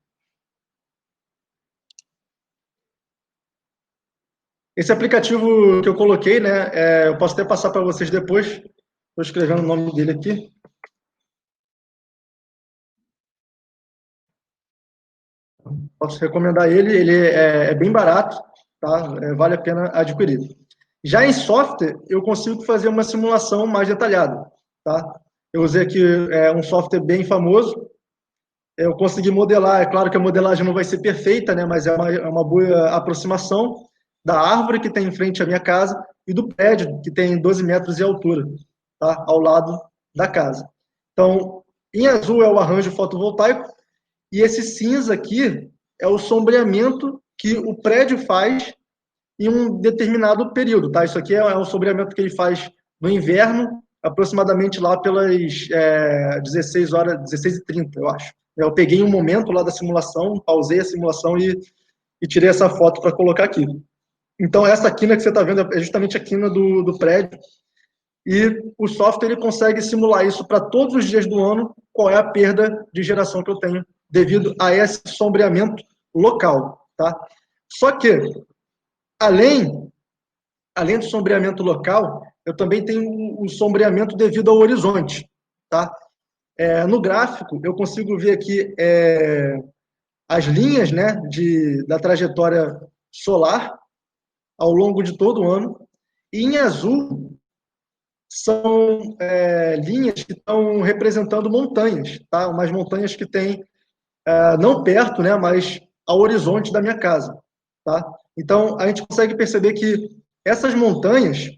Esse aplicativo que eu coloquei, né, eu posso até passar para vocês depois. Estou escrevendo o nome dele aqui. Posso recomendar ele. Ele é bem barato, tá? Vale a pena adquirir. Já em software, eu consigo fazer uma simulação mais detalhada, tá? Eu usei aqui um software bem famoso. Eu consegui modelar, é claro que a modelagem não vai ser perfeita, né, mas é uma boa aproximação da árvore que tem em frente à minha casa e do prédio, que tem 12 metros de altura, tá, ao lado da casa. Então, em azul é o arranjo fotovoltaico, e esse cinza aqui é o sombreamento que o prédio faz em um determinado período. Tá? Isso aqui é o sombreamento que ele faz no inverno, aproximadamente lá pelas 16 horas, 16h30, eu acho. Eu peguei um momento lá da simulação, pausei a simulação e tirei essa foto para colocar aqui. Então, essa quina que você está vendo é justamente a quina do prédio. E o software ele consegue simular isso para todos os dias do ano, qual é a perda de geração que eu tenho devido a esse sombreamento local. Tá? Só que, além além do sombreamento local, eu também tenho o sombreamento devido ao horizonte, tá? No gráfico, eu consigo ver aqui as linhas, né, da trajetória solar ao longo de todo o ano. E em azul são linhas que estão representando montanhas, tá? Umas montanhas que tem não perto, né, mas ao horizonte da minha casa, tá? Então a gente consegue perceber que essas montanhas,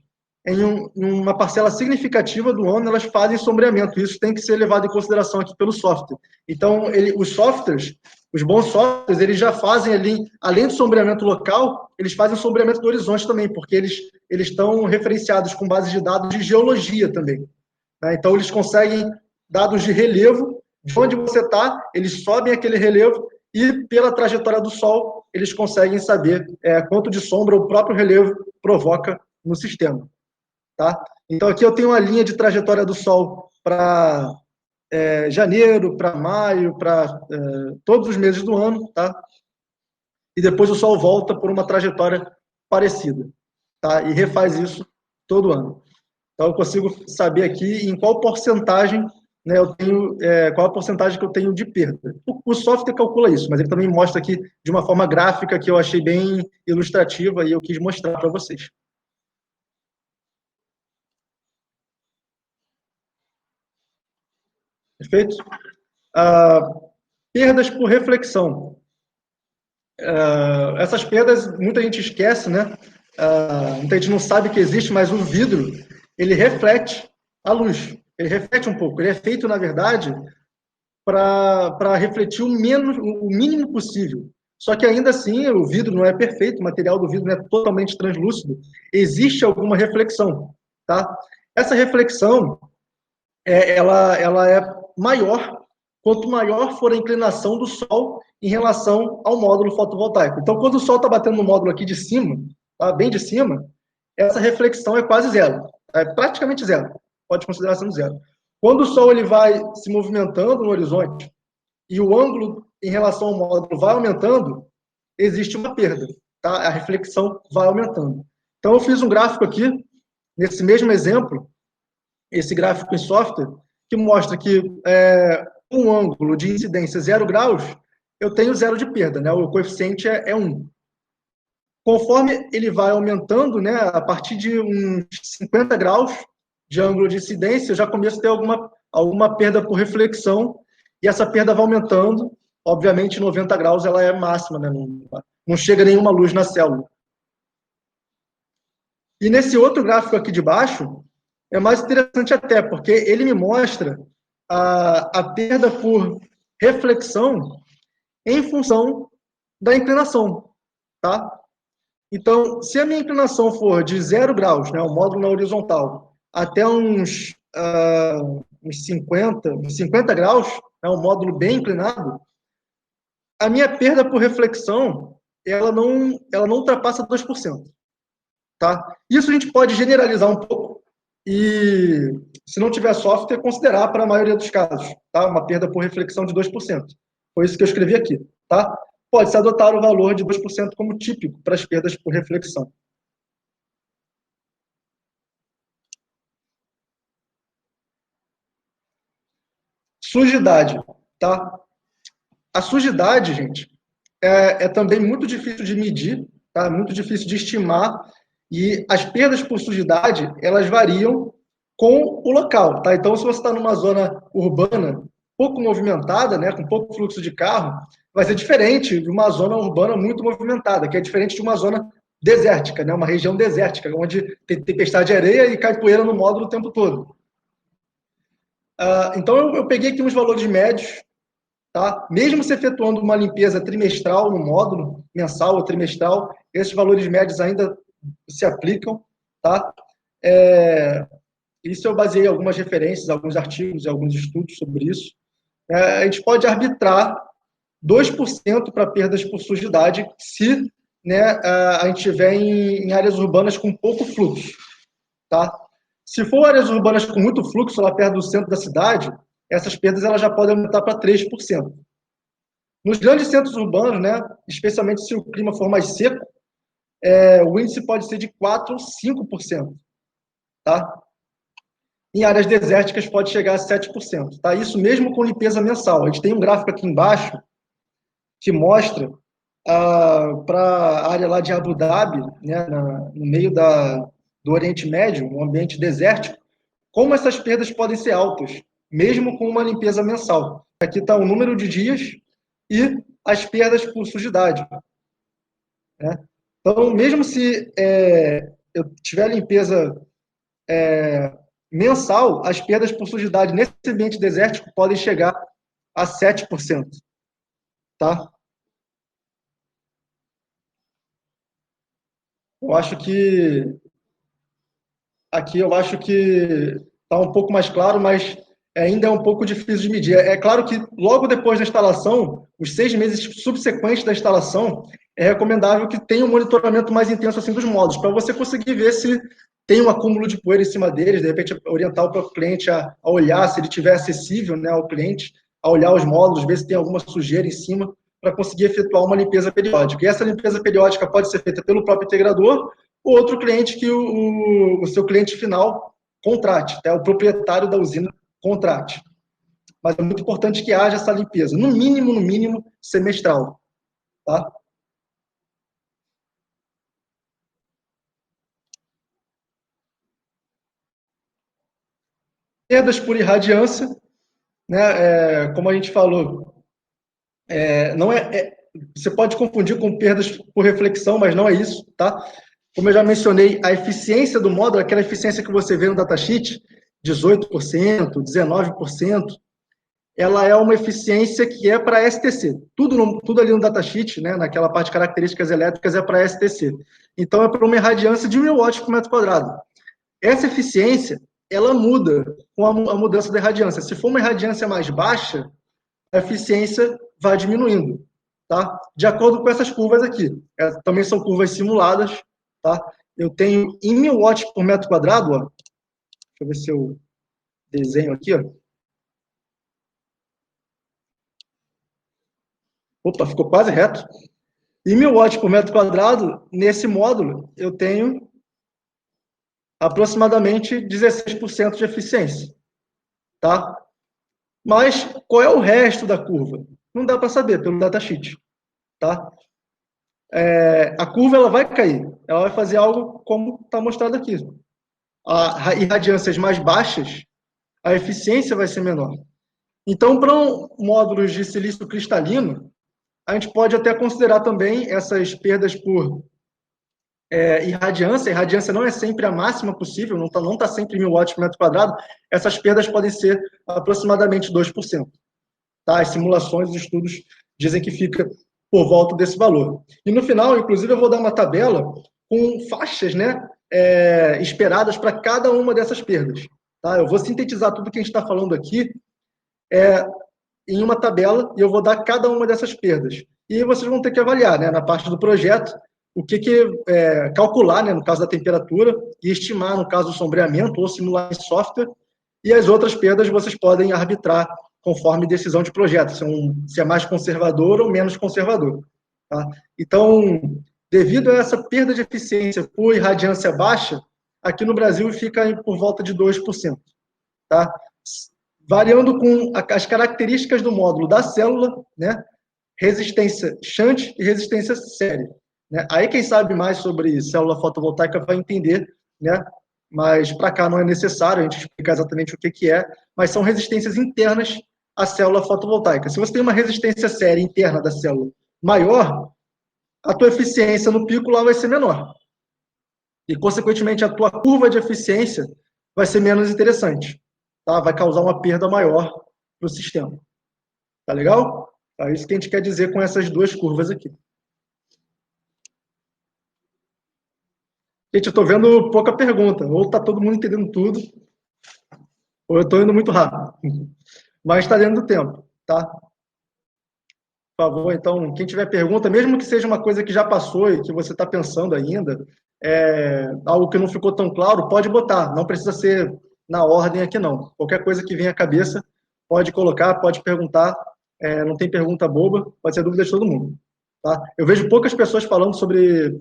em uma parcela significativa do ano, elas fazem sombreamento. Isso tem que ser levado em consideração aqui pelo software. Então, os softwares, os bons softwares, eles já fazem ali, além do sombreamento local, eles fazem sombreamento do horizonte também, porque eles estão referenciados com base de dados de geologia também, né? Então, eles conseguem dados de relevo, de onde você está, eles sobem aquele relevo e, pela trajetória do Sol, eles conseguem saber quanto de sombra o próprio relevo provoca no sistema. Tá? Então, aqui eu tenho uma linha de trajetória do Sol para janeiro, para maio, para todos os meses do ano, tá? E depois o Sol volta por uma trajetória parecida, tá? E refaz isso todo ano. Então, eu consigo saber aqui em qual porcentagem, né, eu tenho, qual a porcentagem que eu tenho de perda. O software calcula isso, mas ele também mostra aqui de uma forma gráfica que eu achei bem ilustrativa e eu quis mostrar para vocês. Perfeito? Perdas por reflexão. Essas perdas, muita gente esquece, né? Muita gente não sabe que existe, mas o vidro, ele reflete a luz. Ele reflete um pouco. Ele é feito, na verdade, para refletir o mínimo possível. Só que ainda assim, o vidro não é perfeito, o material do vidro não é totalmente translúcido. Existe alguma reflexão, tá? Essa reflexão, ela é maior quanto maior for a inclinação do Sol em relação ao módulo fotovoltaico. Então, quando o Sol está batendo no módulo aqui de cima, tá, bem de cima, essa reflexão é quase zero, é praticamente zero, pode considerar sendo zero. Quando o Sol ele vai se movimentando no horizonte e o ângulo em relação ao módulo vai aumentando, existe uma perda, tá? A reflexão vai aumentando. Então, eu fiz um gráfico aqui, nesse mesmo exemplo, esse gráfico em software, que mostra que um ângulo de incidência 0 graus, eu tenho zero de perda, né? O coeficiente é 1. Conforme ele vai aumentando, né, a partir de uns 50 graus de ângulo de incidência, eu já começo a ter alguma perda por reflexão, e essa perda vai aumentando. Obviamente, 90 graus ela é máxima, né? Não chega nenhuma luz na célula. E nesse outro gráfico aqui de baixo, é mais interessante até, porque ele me mostra a perda por reflexão em função da inclinação, tá? Então, se a minha inclinação for de 0 graus, né, o módulo na horizontal, até uns 50 graus, né, um módulo bem inclinado, a minha perda por reflexão, ela não ultrapassa 2%. Tá? Isso a gente pode generalizar um pouco e, se não tiver software, considerar para a maioria dos casos, tá? Uma perda por reflexão de 2%. Foi isso que eu escrevi aqui, tá? Pode-se adotar o valor de 2% como típico para as perdas por reflexão. Sujidade, tá? A sujidade, gente, é também muito difícil de medir, tá? Muito difícil de estimar, e as perdas por sujidade, elas variam com o local, tá? Então, se você está numa zona urbana pouco movimentada, né, com pouco fluxo de carro, vai ser diferente de uma zona urbana muito movimentada, que é diferente de uma zona desértica, né, uma região desértica, onde tem tempestade de areia e cai poeira no módulo o tempo todo. Então, eu peguei aqui uns valores médios, tá? Mesmo se efetuando uma limpeza trimestral no módulo, mensal ou trimestral, esses valores médios ainda se aplicam, tá? Isso eu baseei algumas referências, alguns artigos e alguns estudos sobre isso. A gente pode arbitrar 2% para perdas por sujidade se, né, a gente estiver em áreas urbanas com pouco fluxo, tá? Se for áreas urbanas com muito fluxo, lá perto do centro da cidade, essas perdas elas já podem aumentar para 3%. Nos grandes centros urbanos, né, especialmente se o clima for mais seco, o índice pode ser de 4% ou 5%. Tá? Em áreas desérticas pode chegar a 7%. Tá? Isso mesmo com limpeza mensal. A gente tem um gráfico aqui embaixo que mostra para a área lá de Abu Dhabi, né, no meio do Oriente Médio, um ambiente desértico, como essas perdas podem ser altas, mesmo com uma limpeza mensal. Aqui está o número de dias e as perdas por sujidade. Né? Então, mesmo se eu tiver limpeza mensal, as perdas por sujidade nesse ambiente desértico podem chegar a 7%. Tá? Eu acho que aqui está um pouco mais claro, mas ainda é um pouco difícil de medir. É claro que logo depois da instalação, os 6 meses subsequentes da instalação, é recomendável que tenha um monitoramento mais intenso assim dos módulos, para você conseguir ver se tem um acúmulo de poeira em cima deles, de repente orientar o próprio cliente a olhar, se ele estiver acessível, né, ao cliente, a olhar os módulos, ver se tem alguma sujeira em cima, para conseguir efetuar uma limpeza periódica. E essa limpeza periódica pode ser feita pelo próprio integrador ou outro cliente que o seu cliente final contrate, tá? O proprietário da usina contrate. Mas é muito importante que haja essa limpeza, no mínimo, semestral. Tá? Perdas por irradiância, né? Como a gente falou, você pode confundir com perdas por reflexão, mas não é isso, tá? Como eu já mencionei, a eficiência do módulo, aquela eficiência que você vê no datasheet, 18%, 19%, ela é uma eficiência que é para STC. Tudo ali no datasheet, né, naquela parte de características elétricas, é para STC. Então, é para uma irradiância de 1.000 watts por metro quadrado. Essa eficiência, ela muda com a mudança da irradiância. Se for uma irradiância mais baixa, a eficiência vai diminuindo, tá? De acordo com essas curvas aqui. Também são curvas simuladas, tá? Eu tenho em 1.000 watts por metro quadrado, ó. Deixa eu ver se eu desenho aqui, ó. Opa, ficou quase reto. Em 1.000 watts por metro quadrado, nesse módulo, eu tenho aproximadamente 16% de eficiência, tá? Mas qual é o resto da curva? Não dá para saber pelo datasheet, tá? A curva ela vai cair, ela vai fazer algo como está mostrado aqui. Irradiâncias mais baixas, a eficiência vai ser menor. Então, para módulos de silício cristalino, a gente pode até considerar também essas perdas por irradiância. A irradiância não é sempre a máxima possível, não tá sempre 1.000 watts por metro quadrado. Essas perdas podem ser aproximadamente 2%. Tá? As simulações, os estudos dizem que fica por volta desse valor. E no final, inclusive, eu vou dar uma tabela com faixas, né, esperadas para cada uma dessas perdas. Tá? Eu vou sintetizar tudo que a gente está falando aqui em uma tabela e eu vou dar cada uma dessas perdas. E vocês vão ter que avaliar, né, na parte do projeto, o que calcular, né, no caso da temperatura, e estimar, no caso do sombreamento, ou simular em software, e as outras perdas vocês podem arbitrar conforme decisão de projeto, se é mais conservador ou menos conservador. Tá? Então, devido a essa perda de eficiência por irradiância baixa, aqui no Brasil fica por volta de 2%. Tá? Variando com as características do módulo da célula, né? Resistência shunt e resistência série. Né? Aí quem sabe mais sobre célula fotovoltaica vai entender, né? Mas para cá não é necessário a gente explicar exatamente o que é, mas são resistências internas à célula fotovoltaica. Se você tem uma resistência série interna da célula maior, a tua eficiência no pico lá vai ser menor. E, consequentemente, a tua curva de eficiência vai ser menos interessante. Tá? Vai causar uma perda maior para o sistema. Tá legal? É isso que a gente quer dizer com essas duas curvas aqui. Gente, eu estou vendo pouca pergunta. Ou está todo mundo entendendo tudo, ou eu estou indo muito rápido. Mas está dentro do tempo, tá? Por favor, então, quem tiver pergunta, mesmo que seja uma coisa que já passou e que você está pensando ainda, algo que não ficou tão claro, pode botar. Não precisa ser na ordem aqui, não. Qualquer coisa que venha à cabeça, pode colocar, pode perguntar. Não tem pergunta boba, pode ser dúvida de todo mundo. Tá? Eu vejo poucas pessoas falando sobre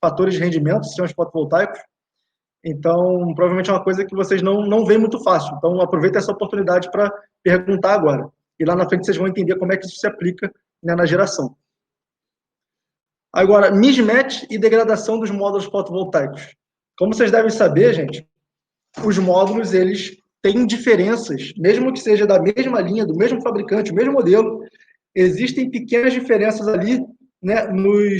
fatores de rendimento, sistemas fotovoltaicos, então provavelmente é uma coisa que vocês não veem muito fácil. Então aproveita essa oportunidade para perguntar agora. E lá na frente vocês vão entender como é que isso se aplica, né, na geração. Agora, mismatch e degradação dos módulos fotovoltaicos. Como vocês devem saber, gente, os módulos, eles têm diferenças, mesmo que seja da mesma linha, do mesmo fabricante, o mesmo modelo, existem pequenas diferenças ali, né,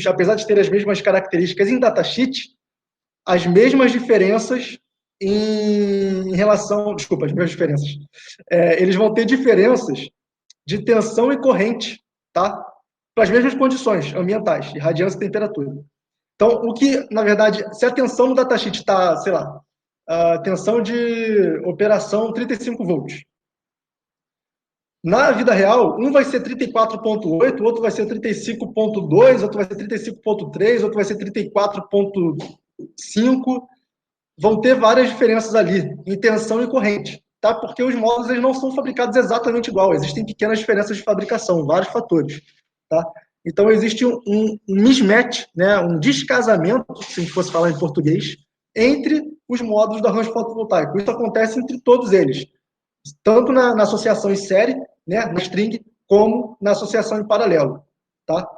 apesar de ter as mesmas características em datasheet, as mesmas diferenças em relação... Desculpa, as mesmas diferenças. Eles vão ter diferenças de tensão e corrente, tá? Para as mesmas condições ambientais, de radiância e temperatura. Então, o que, na verdade, se a tensão no datasheet está, sei lá, a tensão de operação 35 volts. Na vida real, um vai ser 34.8, o outro vai ser 35.2, outro vai ser 35.3, outro vai ser 34.5. Vão ter várias diferenças ali, em tensão e corrente, tá? Porque os módulos eles não são fabricados exatamente igual, existem pequenas diferenças de fabricação, vários fatores, tá? Então, existe um mismatch, né, um descasamento, se a gente fosse falar em português, entre os módulos do arranjo fotovoltaico. Isso acontece entre todos eles, tanto na associação em série, né, na string, como na associação em paralelo. Tá?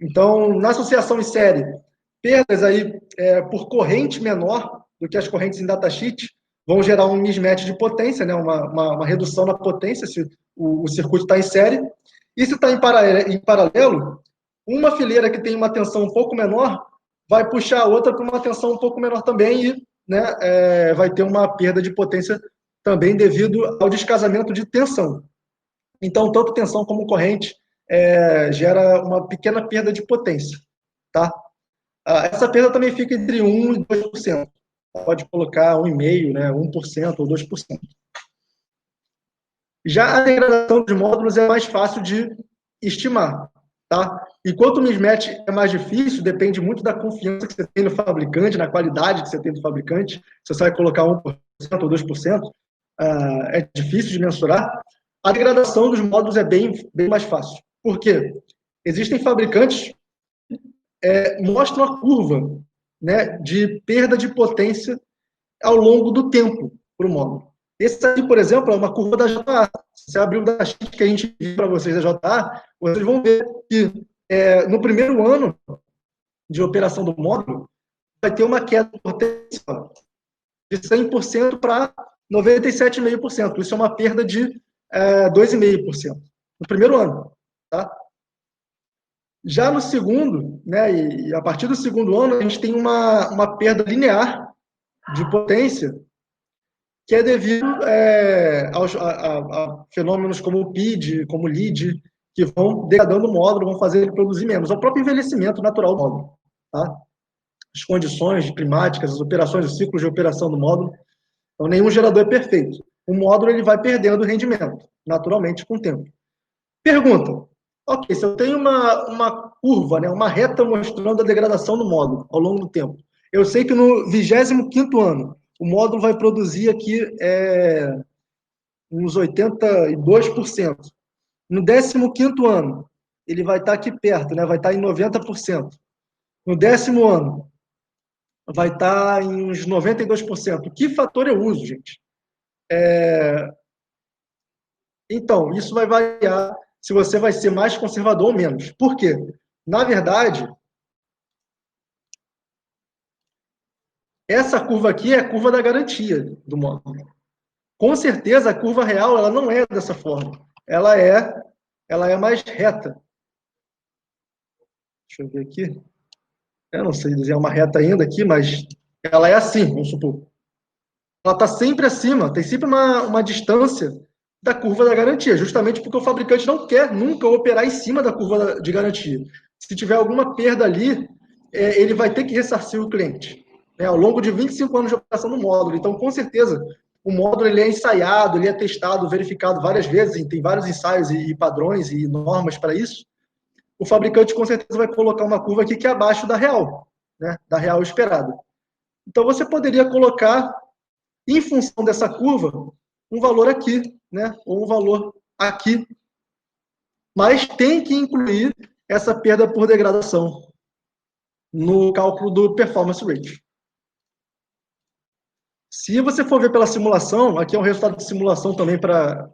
Então, na associação em série, perdas aí, por corrente menor do que as correntes em datasheet vão gerar um mismatch de potência, né, uma redução na potência se o circuito está em série. E se está em paralelo, uma fileira que tem uma tensão um pouco menor vai puxar a outra para uma tensão um pouco menor também e, né, vai ter uma perda de potência também devido ao descasamento de tensão. Então, tanto tensão como corrente gera uma pequena perda de potência. Tá? Essa perda também fica entre 1% e 2%. Pode colocar 1,5%, né, 1% ou 2%. Já a degradação dos módulos é mais fácil de estimar. Tá? Enquanto o mismatch é mais difícil, depende muito da confiança que você tem no fabricante, na qualidade que você tem do fabricante. Se você vai colocar 1% ou 2%, é difícil de mensurar. A degradação dos módulos é bem mais fácil. Por quê? Existem fabricantes que mostram a curva, né, de perda de potência ao longo do tempo para o módulo. Esse aqui, por exemplo, é uma curva da JA. Se você abrir o dashboard que a gente viu para vocês da JA, vocês vão ver que no primeiro ano de operação do módulo, vai ter uma queda de potência de 100% para 97,5%. Isso é uma perda de 2,5% no primeiro ano. Tá? Já no segundo, né, e a partir do segundo ano, a gente tem uma perda linear de potência que é devido a fenômenos como o PID, como o LID, que vão degradando o módulo, vão fazer ele produzir menos. É o próprio envelhecimento natural do módulo. Tá? As condições climáticas, as operações, os ciclos de operação do módulo. Então, nenhum gerador é perfeito. O módulo ele vai perdendo rendimento, naturalmente, com o tempo. Pergunta. Ok, se eu tenho uma curva, né, uma reta mostrando a degradação do módulo ao longo do tempo, eu sei que no 25º ano, o módulo vai produzir aqui uns 82%. No 15º ano, ele vai estar aqui perto, né, vai estar em 90%. No 10º ano, vai estar em uns 92%. Que fator eu uso, gente? Então, isso vai variar se você vai ser mais conservador ou menos. Por quê? Na verdade, essa curva aqui é a curva da garantia do módulo. Com certeza, a curva real ela não é dessa forma. Ela é mais reta. Deixa eu ver aqui. Eu não sei dizer uma reta ainda aqui, mas ela é assim, vamos supor. Ela está sempre acima, tem sempre uma distância da curva da garantia, justamente porque o fabricante não quer nunca operar em cima da curva de garantia. Se tiver alguma perda ali, ele vai ter que ressarcir o cliente, né, ao longo de 25 anos de operação do módulo. Então, com certeza, o módulo ele é ensaiado, ele é testado, verificado várias vezes, tem vários ensaios e padrões e normas para isso. O fabricante, com certeza, vai colocar uma curva aqui que é abaixo da real, né, da real esperada. Então, você poderia colocar, em função dessa curva, um valor aqui, né, ou um valor aqui. Mas tem que incluir essa perda por degradação no cálculo do performance rate. Se você for ver pela simulação, aqui é um resultado de simulação também para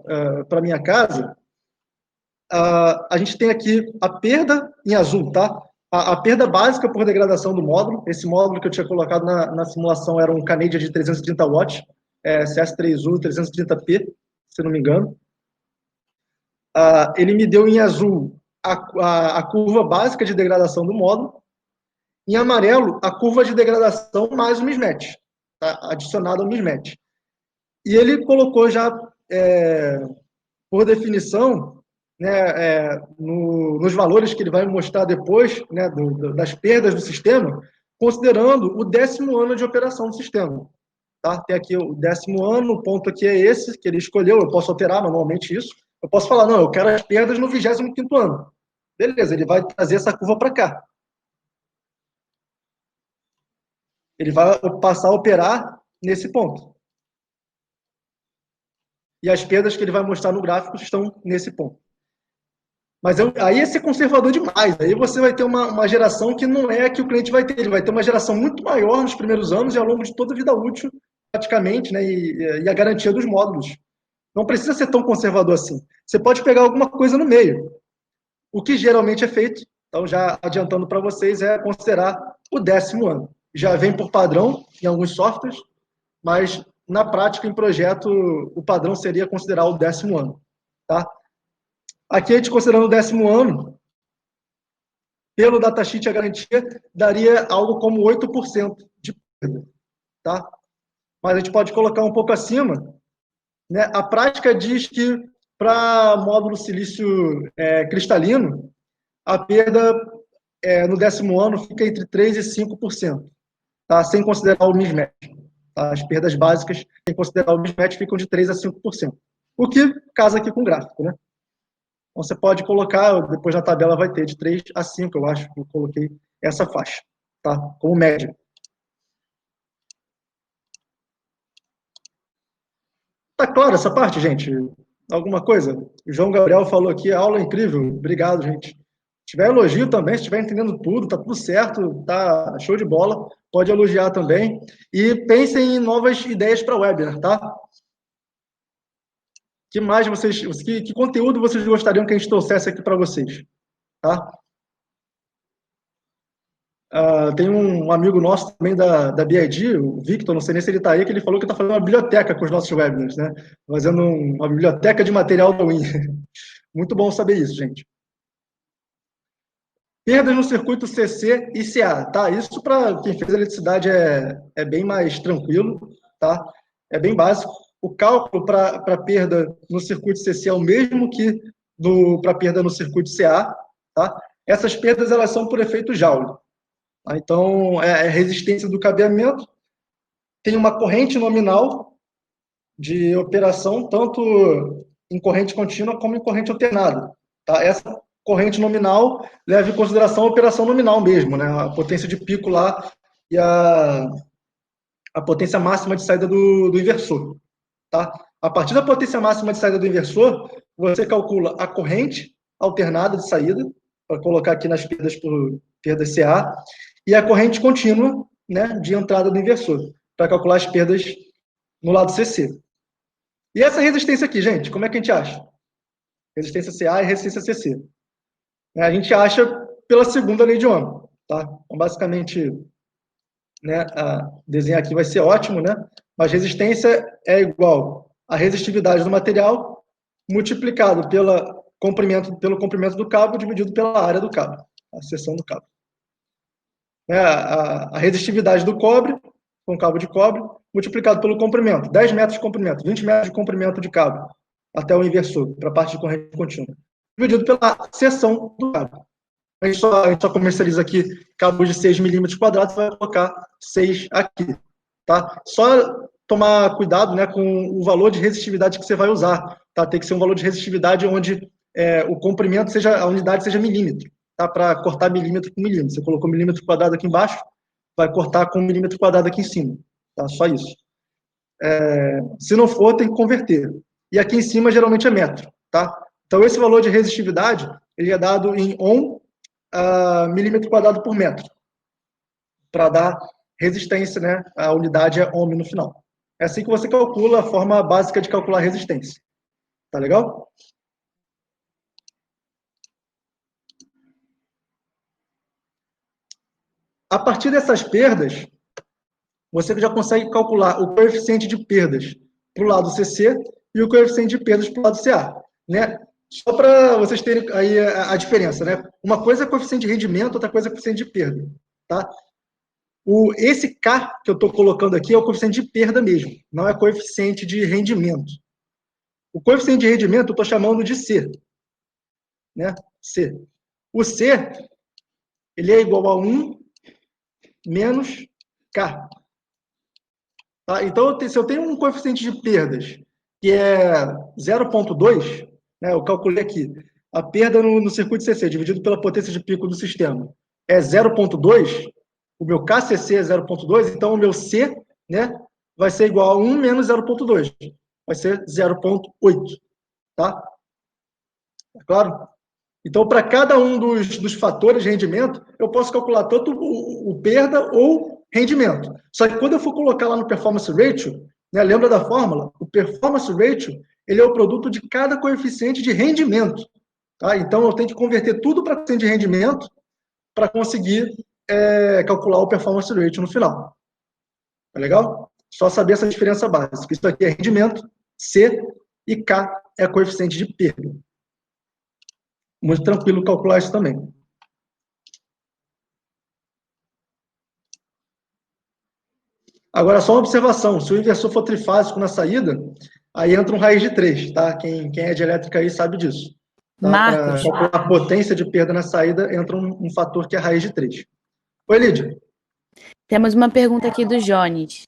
a minha casa, a gente tem aqui a perda em azul, tá? A perda básica por degradação do módulo. Esse módulo que eu tinha colocado na simulação era um Canadian de 330 watts, CS3U 330P, se não me engano. Ele me deu em azul a curva básica de degradação do módulo, em amarelo a curva de degradação mais o mismatch, tá? Adicionado ao mismatch. E ele colocou já, por definição, né, nos valores que ele vai mostrar depois, né, das perdas do sistema, considerando o 10º ano de operação do sistema. Tá? Tem aqui o 10º ano, o ponto aqui é esse, que ele escolheu, eu posso alterar manualmente isso. Eu posso falar, não, eu quero as perdas no 25º ano. Beleza, ele vai trazer essa curva para cá. Ele vai passar a operar nesse ponto. E as perdas que ele vai mostrar no gráfico estão nesse ponto. Mas aí é ser conservador demais. Aí você vai ter uma geração que não é a que o cliente vai ter. Ele vai ter uma geração muito maior nos primeiros anos e ao longo de toda a vida útil, praticamente, né, e a garantia dos módulos. Não precisa ser tão conservador assim. Você pode pegar alguma coisa no meio. O que geralmente é feito, então já adiantando para vocês, é considerar o 10º ano. Já vem por padrão em alguns softwares, mas na prática, em projeto, o padrão seria considerar o 10º ano. Tá? Aqui, a gente considerando o 10º ano, pelo datasheet, a garantia daria algo como 8% de perda. Tá? Mas a gente pode colocar um pouco acima. Né? A prática diz que, para módulo silício cristalino, a perda no 10º ano fica entre 3% e 5%, tá? Sem considerar o mismatch. Tá? As perdas básicas, sem considerar o mismatch, ficam de 3% a 5%. O que casa aqui com o gráfico, né? Então, você pode colocar, depois na tabela vai ter de 3 a 5, eu acho que eu coloquei essa faixa, tá? Como média. Tá claro essa parte, gente? Alguma coisa? O João Gabriel falou aqui, aula incrível. Obrigado, gente. Se tiver elogio também, se estiver entendendo tudo, tá tudo certo, tá show de bola, pode elogiar também. E pensem em novas ideias para webinar, tá? Que mais que conteúdo vocês gostariam que a gente trouxesse aqui para vocês, tá? Tem um amigo nosso também da BID, o Victor, não sei nem se ele está aí, que ele falou que está fazendo uma biblioteca com os nossos webinars, né? Fazendo uma biblioteca de material da Win. Muito bom saber isso, gente. Perdas no circuito CC e CA, tá? Isso para quem fez eletricidade é bem mais tranquilo, tá? É bem básico. O cálculo para perda no circuito CC é o mesmo que para perda no circuito CA, tá? Essas perdas elas são por efeito Joule. Tá? Então, é resistência do cabeamento, tem uma corrente nominal de operação, tanto em corrente contínua como em corrente alternada. Tá? Essa corrente nominal leva em consideração a operação nominal mesmo, né? A potência de pico lá e a potência máxima de saída do inversor. Tá? A partir da potência máxima de saída do inversor, você calcula a corrente alternada de saída, para colocar aqui nas perdas por perdas CA, e a corrente contínua, né, de entrada do inversor, para calcular as perdas no lado CC. E essa resistência aqui, gente, como é que a gente acha? Resistência CA e resistência CC. A gente acha pela segunda lei de Ohm. Tá? Então, basicamente, né, desenhar aqui vai ser ótimo, né? Mas resistência é igual a resistividade do material multiplicado pelo comprimento do cabo dividido pela área do cabo, a seção do cabo. A resistividade do cobre, com cabo de cobre, multiplicado pelo comprimento, 10 metros de comprimento, 20 metros de comprimento de cabo, até o inversor, para a parte de corrente contínua, dividido pela seção do cabo. A gente só comercializa aqui cabos de 6 milímetros quadrados, vai colocar 6 aqui. Tá? Só tomar cuidado, né, com o valor de resistividade que você vai usar. Tá? Tem que ser um valor de resistividade onde o comprimento a unidade seja milímetro. Tá? Para cortar milímetro com milímetro. Você colocou milímetro quadrado aqui embaixo, vai cortar com milímetro quadrado aqui em cima. Tá? Só isso. Se não for, tem que converter. E aqui em cima, geralmente, é metro. Tá? Então, esse valor de resistividade ele é dado em ohm milímetro quadrado por metro, para dar resistência, né? A unidade é ohm no final. É assim que você calcula a forma básica de calcular resistência. Tá legal? A partir dessas perdas, você já consegue calcular o coeficiente de perdas para o lado CC e o coeficiente de perdas para o lado CA. Né? Só para vocês terem aí a diferença. Né? Uma coisa é coeficiente de rendimento, outra coisa é coeficiente de perda. Tá? Esse K que eu estou colocando aqui é o coeficiente de perda mesmo, não é coeficiente de rendimento. O coeficiente de rendimento eu estou chamando de C. Né? C. O C ele é igual a 1 menos K. Tá? Então, se eu tenho um coeficiente de perdas que é 0,2, né, eu calculei aqui, a perda no circuito CC dividido pela potência de pico do sistema é 0,2, o meu KCC é 0,2, então o meu C, né, vai ser igual a 1 menos 0,2, vai ser 0,8. Tá? É claro? Então, para cada um dos fatores de rendimento, eu posso calcular tanto o perda ou rendimento. Só que quando eu for colocar lá no performance ratio, né, lembra da fórmula? O performance ratio ele é o produto de cada coeficiente de rendimento. Tá? Então, eu tenho que converter tudo para coeficiente de rendimento para conseguir calcular o performance ratio no final. Tá legal? Só saber essa diferença básica. Isso aqui é rendimento, C, e K é coeficiente de perda. Muito tranquilo calcular isso também. Agora, só uma observação. Se o inversor for trifásico na saída, aí entra um raiz de 3, tá? Quem é de elétrica aí sabe disso. Tá? Para calcular a potência de perda na saída, entra um fator que é raiz de 3. Oi, Lídia.
Temos uma pergunta aqui do Jones.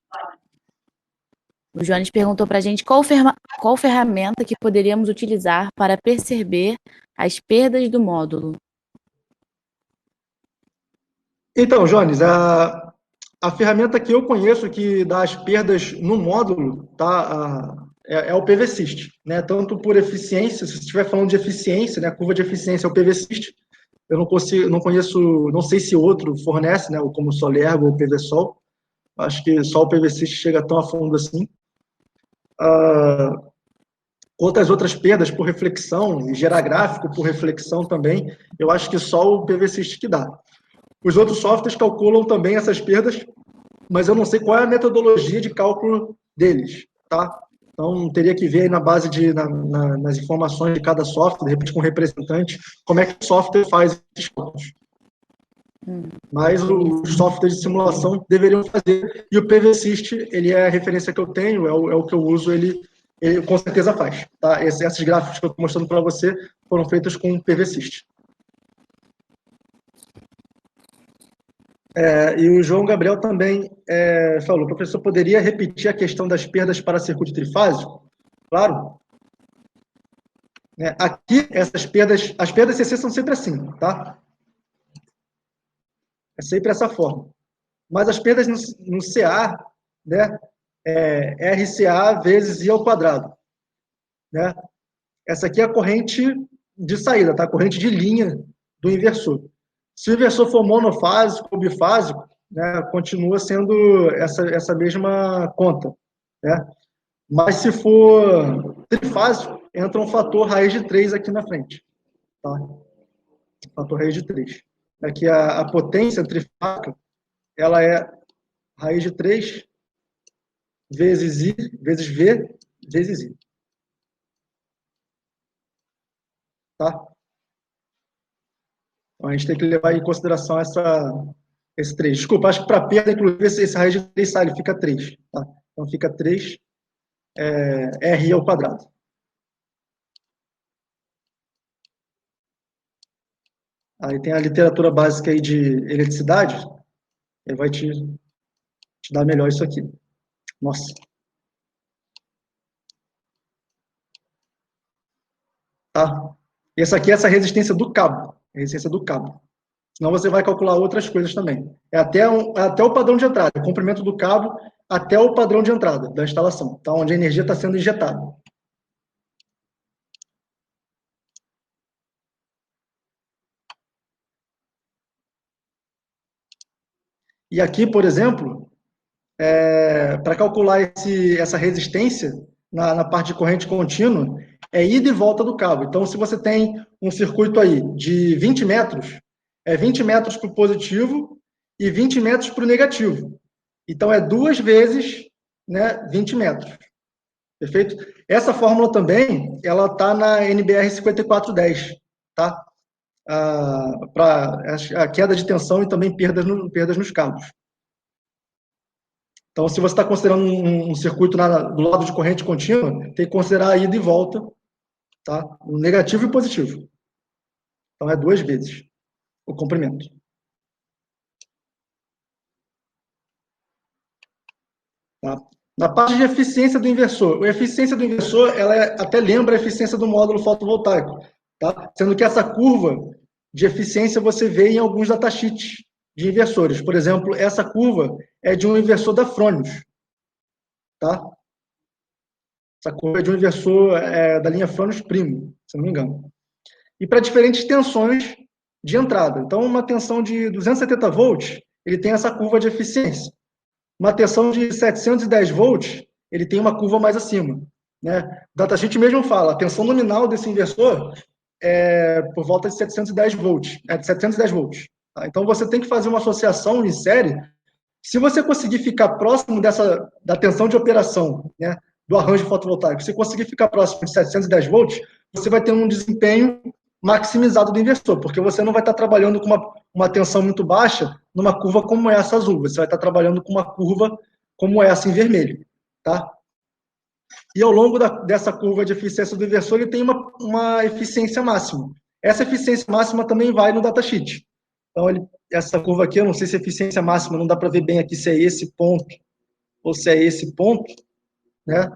O Jones perguntou para a gente qual ferramenta que poderíamos utilizar para perceber as perdas do módulo.
Então, Jones, a ferramenta que eu conheço que dá as perdas no módulo, tá? É o PVSYST, né? Tanto por eficiência, se você estiver falando de eficiência, né? A curva de eficiência é o PVSYST. Eu não conheço, não sei se outro fornece, né? Como o Solergo ou o PVSol. Acho que só o PVSYST chega tão a fundo assim. Outras perdas por reflexão, e gerar gráfico por reflexão também, eu acho que só o PVSYST que dá. Os outros softwares calculam também essas perdas, mas eu não sei qual é a metodologia de cálculo deles, tá? Então, teria que ver aí na base nas informações de cada software, de repente com o representante, como é que o software faz esses cálculos. Mas os softwares de simulação deveriam fazer, e o PVSYST, ele é a referência que eu tenho, é o que eu uso, ele com certeza faz. Tá? Esses gráficos que eu estou mostrando para você foram feitos com o PVSYST. E o João Gabriel também falou, professor, poderia repetir a questão das perdas para circuito trifásico? Claro. Aqui, as perdas CC são sempre assim, tá? É sempre essa forma. Mas as perdas no CA, né, RCA vezes I ao quadrado. Né? Essa aqui é a corrente de saída, tá? A corrente de linha do inversor. Se o inversor for monofásico ou bifásico, né, continua sendo essa mesma conta. Né? Mas se for trifásico, entra um fator raiz de 3 aqui na frente. Tá? Fator raiz de 3. Aqui a potência trifásica, ela é raiz de 3 vezes I, vezes V, vezes I. Tá? Então, a gente tem que levar em consideração esse 3. Desculpa, acho que para perda, inclusive, esse raiz de 3 sai, ele fica 3. Tá? Então, fica 3 RI ao quadrado. Aí tem a literatura básica aí de eletricidade, ele vai te dar melhor isso aqui. Nossa. Tá? E essa aqui é essa resistência do cabo. A resistência do cabo. Senão você vai calcular outras coisas também. É até o padrão de entrada, o comprimento do cabo até o padrão de entrada da instalação, tá? Onde a energia está sendo injetada. E aqui, por exemplo, para calcular essa resistência na parte de corrente contínua, é ida e volta do cabo. Então, se você tem um circuito aí de 20 metros, é 20 metros para o positivo e 20 metros para o negativo. Então, é 2 vezes, né, 20 metros. Perfeito? Essa fórmula também, ela está na NBR 5410, tá? Para a queda de tensão e também perdas nos cabos. Então, se você está considerando um circuito do lado de corrente contínua, tem que considerar a ida e volta, tá? O negativo e o positivo. Então, é 2 vezes o comprimento. Tá? Na parte de eficiência do inversor, a eficiência do inversor, ela até lembra a eficiência do módulo fotovoltaico, tá? Sendo que essa curva de eficiência você vê em alguns datasheets de inversores. Por exemplo, essa curva é de um inversor da Fronius, tá? Essa curva é de um inversor da linha Fronius Primo, se não me engano. E para diferentes tensões de entrada. Então, uma tensão de 270 volts, ele tem essa curva de eficiência. Uma tensão de 710 volts, ele tem uma curva mais acima. Né? O datasheet mesmo fala, a tensão nominal desse inversor é por volta de 710 volts. Tá? Então, você tem que fazer uma associação em série. Se você conseguir ficar próximo da tensão de operação, né, do arranjo fotovoltaico, se conseguir ficar próximo de 710 volts, você vai ter um desempenho maximizado do inversor, porque você não vai estar trabalhando com uma tensão muito baixa numa curva como essa azul, você vai estar trabalhando com uma curva como essa em vermelho, tá? E ao longo dessa curva de eficiência do inversor, ele tem uma eficiência máxima. Essa eficiência máxima também vai no datasheet. Então, essa curva aqui, eu não sei se é eficiência máxima, não dá para ver bem aqui se é esse ponto ou se é esse ponto, né?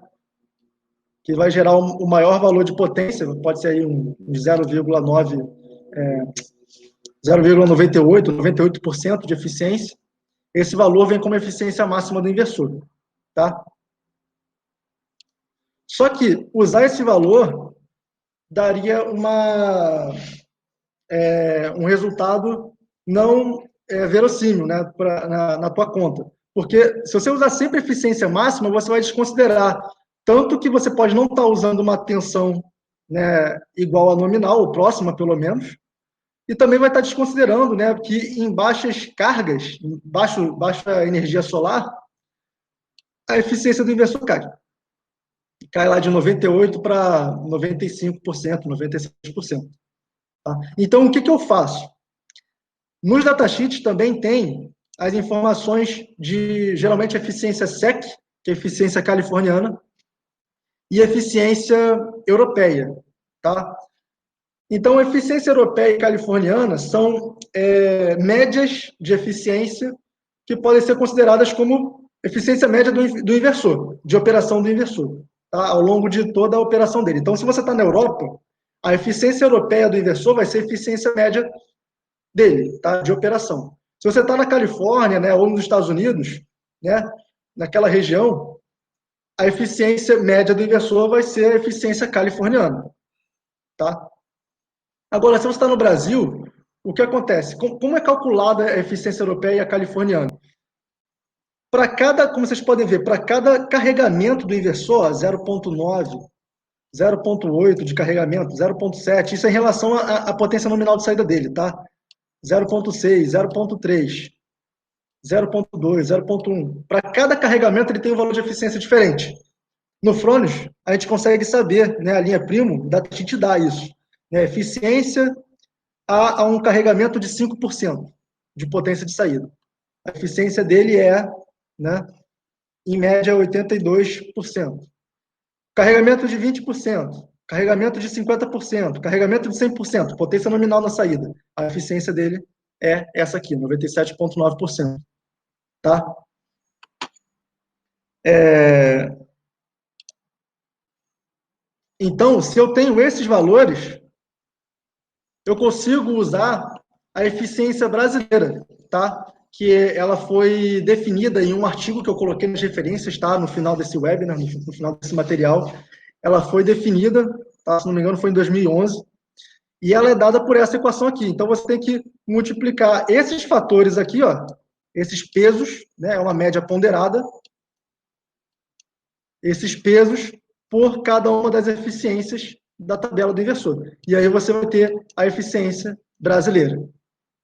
Que vai gerar o maior valor de potência, pode ser aí um 0,98, 98% de eficiência. Esse valor vem como eficiência máxima do inversor, tá? Só que usar esse valor daria um resultado não verossímil, né, na tua conta. Porque se você usar sempre eficiência máxima, você vai desconsiderar tanto que você pode não estar usando uma tensão, né, igual a nominal, ou próxima pelo menos, e também vai estar desconsiderando, né, que em baixas cargas, em baixa energia solar, a eficiência do inversor cai. Cai lá de 98% para 95%, 96%. Tá? Então, o que eu faço? Nos datasheets também tem as informações de, geralmente, eficiência SEC, que é eficiência californiana, e eficiência europeia. Tá? Então, eficiência europeia e californiana são médias de eficiência que podem ser consideradas como eficiência média do inversor, de operação do inversor, tá? Ao longo de toda a operação dele. Então, se você está na Europa, a eficiência europeia do inversor vai ser a eficiência média dele, tá? De operação. Se você está na Califórnia, né, ou nos Estados Unidos, né, naquela região, a eficiência média do inversor vai ser a eficiência californiana, tá? Agora, se você está no Brasil, o que acontece? Como é calculada a eficiência europeia e a californiana? Para cada, como vocês podem ver, para cada carregamento do inversor, 0,9, 0,8 de carregamento, 0,7, isso é em relação à potência nominal de saída dele, tá? 0,6, 0,3, 0,2, 0,1. Para cada carregamento ele tem um valor de eficiência diferente. No Fronius, a gente consegue saber, né, a linha primo, a gente dá isso. Né, eficiência a um carregamento de 5% de potência de saída. A eficiência dele né, em média, 82%. Carregamento de 20%, carregamento de 50%, carregamento de 100%, potência nominal na saída. A eficiência dele é essa aqui, 97,9%. Tá? Então, se eu tenho esses valores, eu consigo usar a eficiência brasileira, tá? Que ela foi definida em um artigo que eu coloquei nas referências, tá? No final desse webinar, no final desse material. Ela foi definida, tá? Se não me engano, foi em 2011. E ela é dada por essa equação aqui. Então, você tem que multiplicar esses fatores aqui, ó, esses pesos, né, é uma média ponderada, esses pesos por cada uma das eficiências da tabela do inversor. E aí você vai ter a eficiência brasileira.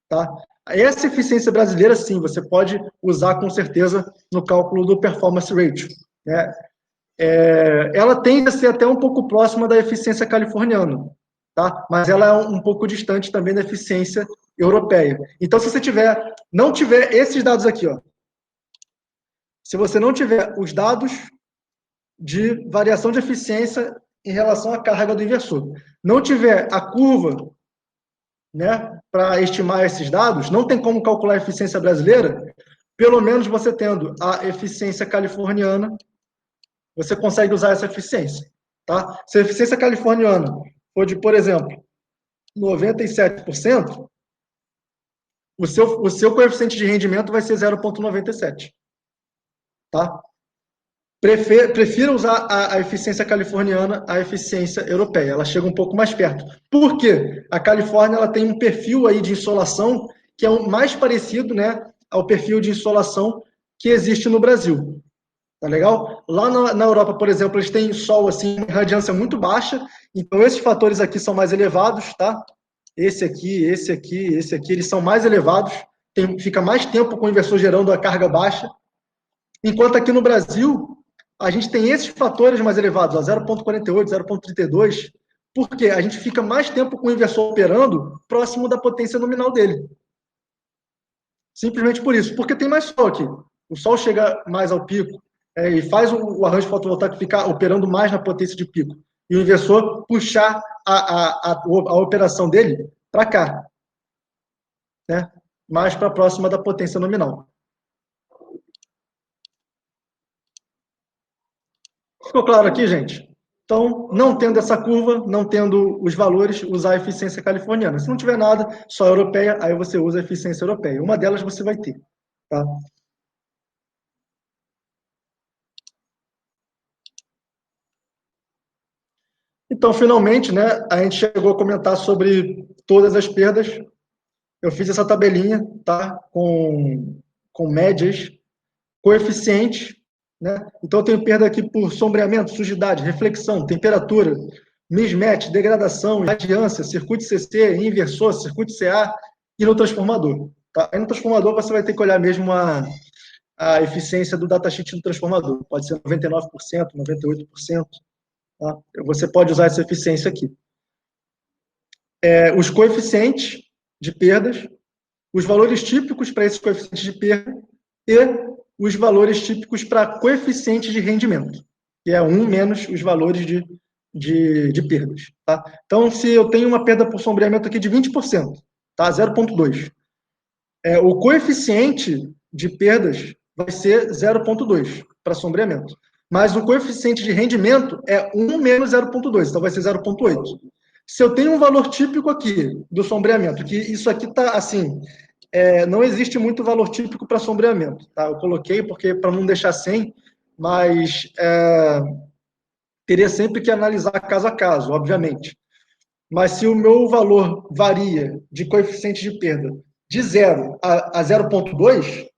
Tá? Essa eficiência brasileira, sim, você pode usar com certeza no cálculo do performance ratio. Né? Ela tende a ser até um pouco próxima da eficiência californiana, tá? Mas ela é um pouco distante também da eficiência europeia. Então, se você não tiver esses dados aqui, ó, se você não tiver os dados de variação de eficiência em relação à carga do inversor, não tiver a curva, né, para estimar esses dados, não tem como calcular a eficiência brasileira, pelo menos você tendo a eficiência californiana, você consegue usar essa eficiência. Tá? Se a eficiência californiana for de, por exemplo, 97%, o seu coeficiente de rendimento vai ser 0,97. Tá? Prefiro usar a eficiência californiana à eficiência europeia. Ela chega um pouco mais perto. Por quê? A Califórnia ela tem um perfil aí de insolação que é o mais parecido, né, ao perfil de insolação que existe no Brasil. Tá legal? Lá na Europa, por exemplo, eles têm sol assim, radiância muito baixa, então esses fatores aqui são mais elevados, tá? Esse aqui, eles são mais elevados, fica mais tempo com o inversor gerando a carga baixa. Enquanto aqui no Brasil, a gente tem esses fatores mais elevados, 0,48, 0,32, porque a gente fica mais tempo com o inversor operando próximo da potência nominal dele. Simplesmente por isso, porque tem mais sol aqui. O sol chega mais ao pico e faz o arranjo fotovoltaico ficar operando mais na potência de pico. E o inversor puxar a operação dele para cá, né? Mais para próxima da potência nominal. Ficou claro aqui, gente? Então, não tendo essa curva, não tendo os valores, usar a eficiência californiana. Se não tiver nada, só europeia, aí você usa a eficiência europeia. Uma delas você vai ter. Tá? Então, finalmente, né, a gente chegou a comentar sobre todas as perdas. Eu fiz essa tabelinha, tá? Com médias, coeficientes, né? Então, eu tenho perda aqui por sombreamento, sujidade, reflexão, temperatura, mismatch, degradação, radiância, circuito CC, inversor, circuito CA e no transformador. Tá? Aí no transformador você vai ter que olhar mesmo a eficiência do datasheet do transformador. Pode ser 99%, 98%. Tá? Você pode usar essa eficiência aqui. Os coeficientes de perdas, os valores típicos para esses coeficientes de perda e os valores típicos para coeficientes de rendimento, que é 1 menos os valores de perdas. Tá? Então, se eu tenho uma perda por sombreamento aqui de 20%, tá? 0,2. O coeficiente de perdas vai ser 0,2 para sombreamento. Mas o coeficiente de rendimento é 1 menos 0,2, então vai ser 0,8. Se eu tenho um valor típico aqui do sombreamento, que isso aqui está assim, não existe muito valor típico para sombreamento. Tá? Eu coloquei porque para não deixar sem, mas teria sempre que analisar caso a caso, obviamente. Mas se o meu valor varia de coeficiente de perda de 0 a 0,2,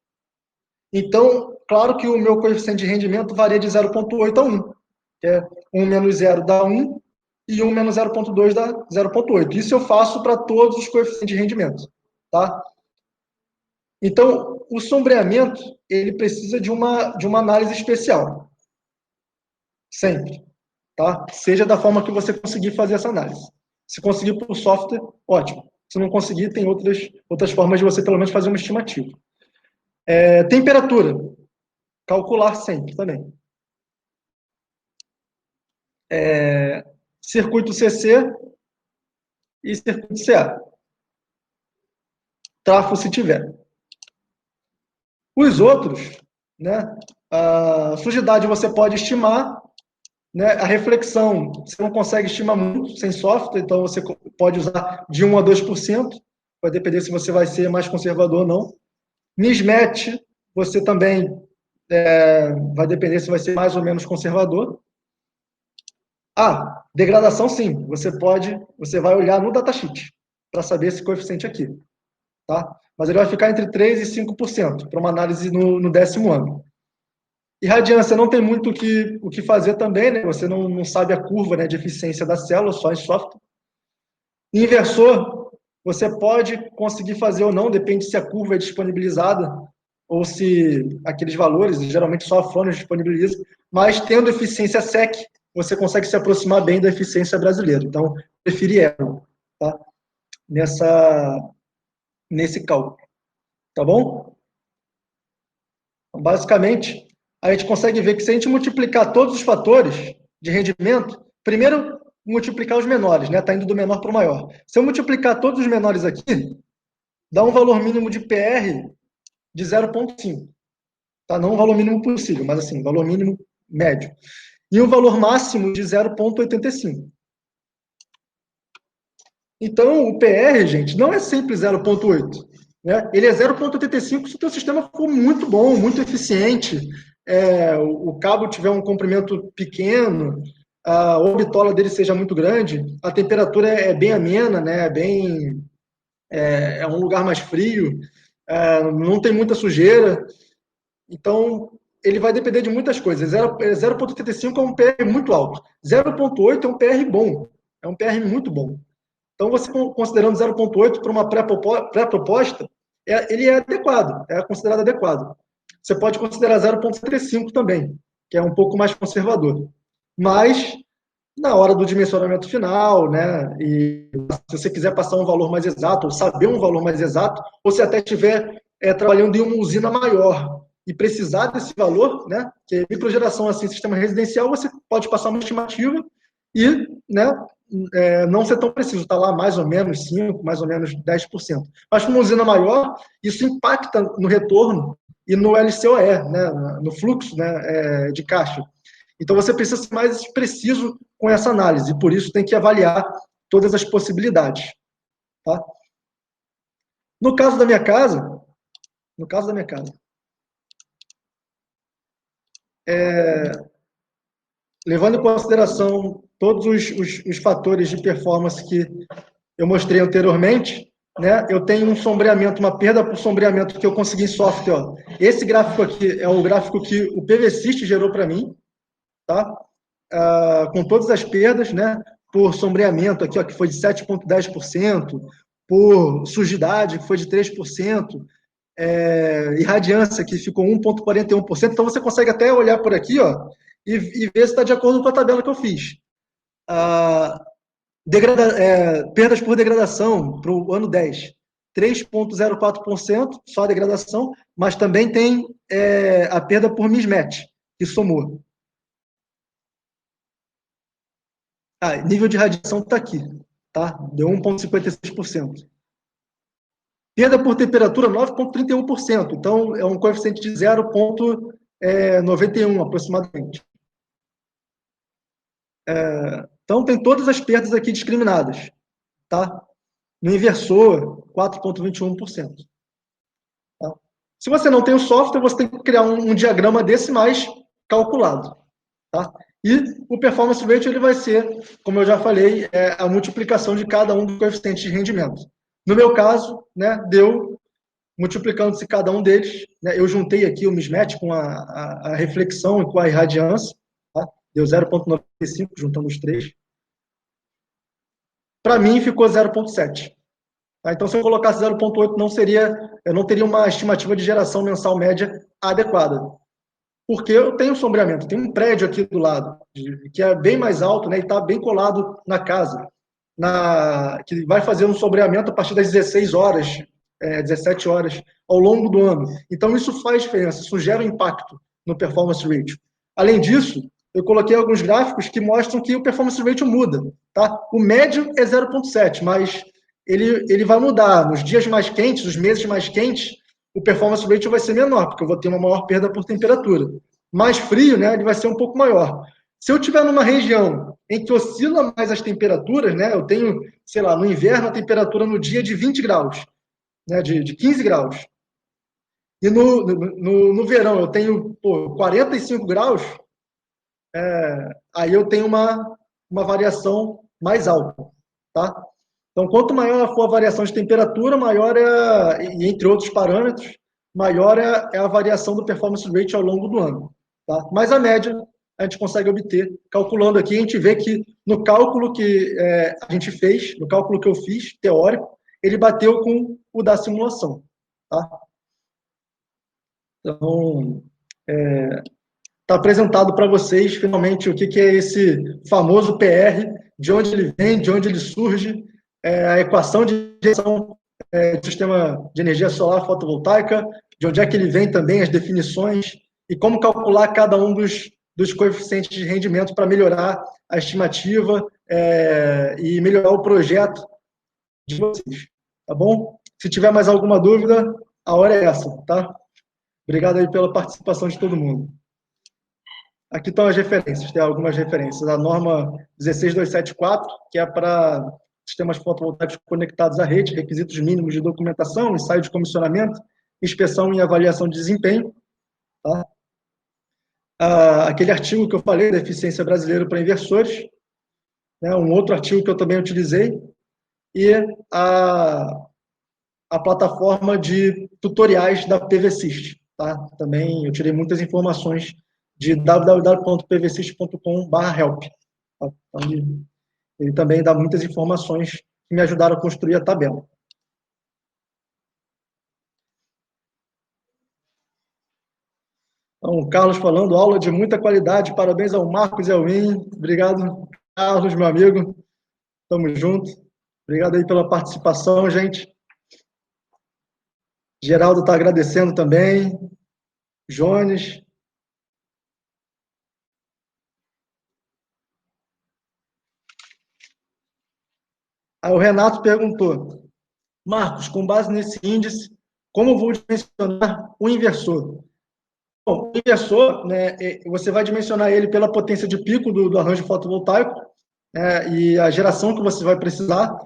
então, claro que o meu coeficiente de rendimento varia de 0,8 a 1. Que é 1 menos 0 dá 1 e 1 menos 0,2 dá 0,8. Isso eu faço para todos os coeficientes de rendimento. Tá? Então, o sombreamento ele precisa de uma análise especial. Sempre. Tá? Seja da forma que você conseguir fazer essa análise. Se conseguir por software, ótimo. Se não conseguir, tem outras formas de você, pelo menos, fazer uma estimativa. Temperatura. Calcular sempre também. Circuito CC e circuito CA. Trafo se tiver. Os outros, né? A sujidade você pode estimar, né? A reflexão você não consegue estimar muito sem software, então você pode usar de 1 a 2%, vai depender se você vai ser mais conservador ou não. Mismatch, você também vai depender se vai ser mais ou menos conservador. Degradação sim, você vai olhar no datasheet para saber esse coeficiente aqui. tá? Mas ele vai ficar entre 3% e 5% para uma análise no 10º ano. Irradiância não tem muito o que fazer também, né? Você não sabe a curva, né, de eficiência da célula, só em software. Inversor, você pode conseguir fazer ou não, depende se a curva é disponibilizada ou se aqueles valores, geralmente só a Frônios disponibiliza, mas tendo eficiência SEC, você consegue se aproximar bem da eficiência brasileira. Então, preferi ela, tá? Nesse cálculo, tá bom? Então, basicamente, a gente consegue ver que se a gente multiplicar todos os fatores de rendimento, primeiro multiplicar os menores, né? Tá indo do menor para o maior. Se eu multiplicar todos os menores aqui, dá um valor mínimo de PR de 0,5. Tá? Não um valor mínimo possível, mas assim, valor mínimo médio. E um valor máximo de 0,85. Então, o PR, gente, não é sempre 0,8. Né? Ele é 0,85 se o teu sistema for muito bom, muito eficiente, o cabo tiver um comprimento pequeno, a orbitola dele seja muito grande, a temperatura é bem amena, né? É um lugar mais frio, não tem muita sujeira. Então, ele vai depender de muitas coisas. 0,85 é um PR muito alto. 0,8 é um PR bom. É um PR muito bom. Então, você considerando 0,8 para uma pré-proposta, ele é adequado, é considerado adequado. Você pode considerar 0,75 também, que é um pouco mais conservador. Mas, na hora do dimensionamento final, né, e se você quiser passar um valor mais exato, ou saber um valor mais exato, ou se até estiver trabalhando em uma usina maior e precisar desse valor, né, que é microgeração, assim, sistema residencial, você pode passar uma estimativa e, né, não ser tão preciso, está lá mais ou menos 5%, mais ou menos 10%. Mas com uma usina maior, isso impacta no retorno e no LCOE, né, no fluxo, né, de caixa. Então você precisa ser mais preciso com essa análise, e por isso tem que avaliar todas as possibilidades. Tá? No caso da minha casa, levando em consideração todos os fatores de performance que eu mostrei anteriormente, né, eu tenho um sombreamento, uma perda por sombreamento que eu consegui em software. Ó. Esse gráfico aqui é o gráfico que o PVSys gerou para mim, tá? Com todas as perdas, né, por sombreamento aqui, ó, que foi de 7,10%, por sujidade, que foi de 3%, irradiância, que ficou 1,41%. Então, você consegue até olhar por aqui, ó, e ver se está de acordo com a tabela que eu fiz. Perdas por degradação para o ano 10, 3,04%, só a degradação, mas também tem a perda por mismatch, que somou. Nível de radiação está aqui, tá? Deu 1,56%. Perda por temperatura, 9,31%. Então, é um coeficiente de 0,91 aproximadamente. Então, tem todas as perdas aqui discriminadas. Tá? No inversor, 4,21%. Tá? Se você não tem o software, você tem que criar um diagrama desse mais calculado. Tá? E o performance rate ele vai ser, como eu já falei, a multiplicação de cada um dos coeficientes de rendimento. No meu caso, né, deu, multiplicando-se cada um deles, né, eu juntei aqui o mismatch com a reflexão e com a irradiância, tá? Deu 0,95, juntando os três. Para mim, ficou 0,7. Tá? Então, se eu colocasse 0,8, eu não teria uma estimativa de geração mensal média adequada. Porque eu tenho sombreamento, tem um prédio aqui do lado, que é bem mais alto, né, e está bem colado na casa, que vai fazer um sombreamento a partir das 16 horas, 17 horas, ao longo do ano. Então, isso faz diferença, isso gera impacto no performance ratio. Além disso, eu coloquei alguns gráficos que mostram que o performance ratio muda. Tá? O médio é 0,7, mas ele vai mudar. Nos dias mais quentes, os meses mais quentes, o performance ratio vai ser menor, porque eu vou ter uma maior perda por temperatura. Mais frio, né, ele vai ser um pouco maior. Se eu estiver numa região em que oscila mais as temperaturas, né, eu tenho, sei lá, no inverno a temperatura no dia de 20 graus, né, de 15 graus, e no verão eu tenho 45 graus, aí eu tenho uma variação mais alta. Tá? Então, quanto maior for a variação de temperatura, maior e entre outros parâmetros, maior é a variação do performance rate ao longo do ano. Tá? Mas a média a gente consegue obter. Calculando aqui, a gente vê que no cálculo que a gente fez, no cálculo que eu fiz, teórico, ele bateu com o da simulação. Tá? Então, está apresentado para vocês, finalmente, o que é esse famoso PR, de onde ele vem, de onde ele surge, a equação de geração do sistema de energia solar fotovoltaica, de onde é que ele vem também, as definições, e como calcular cada um dos coeficientes de rendimento para melhorar a estimativa e melhorar o projeto de vocês. Tá bom? Se tiver mais alguma dúvida, a hora é essa, tá? Obrigado aí pela participação de todo mundo. Aqui estão as referências, tem algumas referências. A norma 16274, que é para sistemas fotovoltaicos conectados à rede, requisitos mínimos de documentação, ensaio de comissionamento, inspeção e avaliação de desempenho. Tá? Aquele artigo que eu falei, da eficiência brasileira para inversores, né? Um outro artigo que eu também utilizei, e a plataforma de tutoriais da PVSys. Tá? Também eu tirei muitas informações de www.pvsys.com/help. Tá? Então, ele também dá muitas informações que me ajudaram a construir a tabela. Então, o Carlos falando, aula de muita qualidade, parabéns ao Marcos e ao Win. Obrigado, Carlos, meu amigo. Tamo junto. Obrigado aí pela participação, gente. Geraldo está agradecendo também. Jones. Aí o Renato perguntou, Marcos, com base nesse índice, como vou dimensionar o inversor? Bom, o inversor, né, você vai dimensionar ele pela potência de pico do arranjo fotovoltaico, né, e a geração que você vai precisar,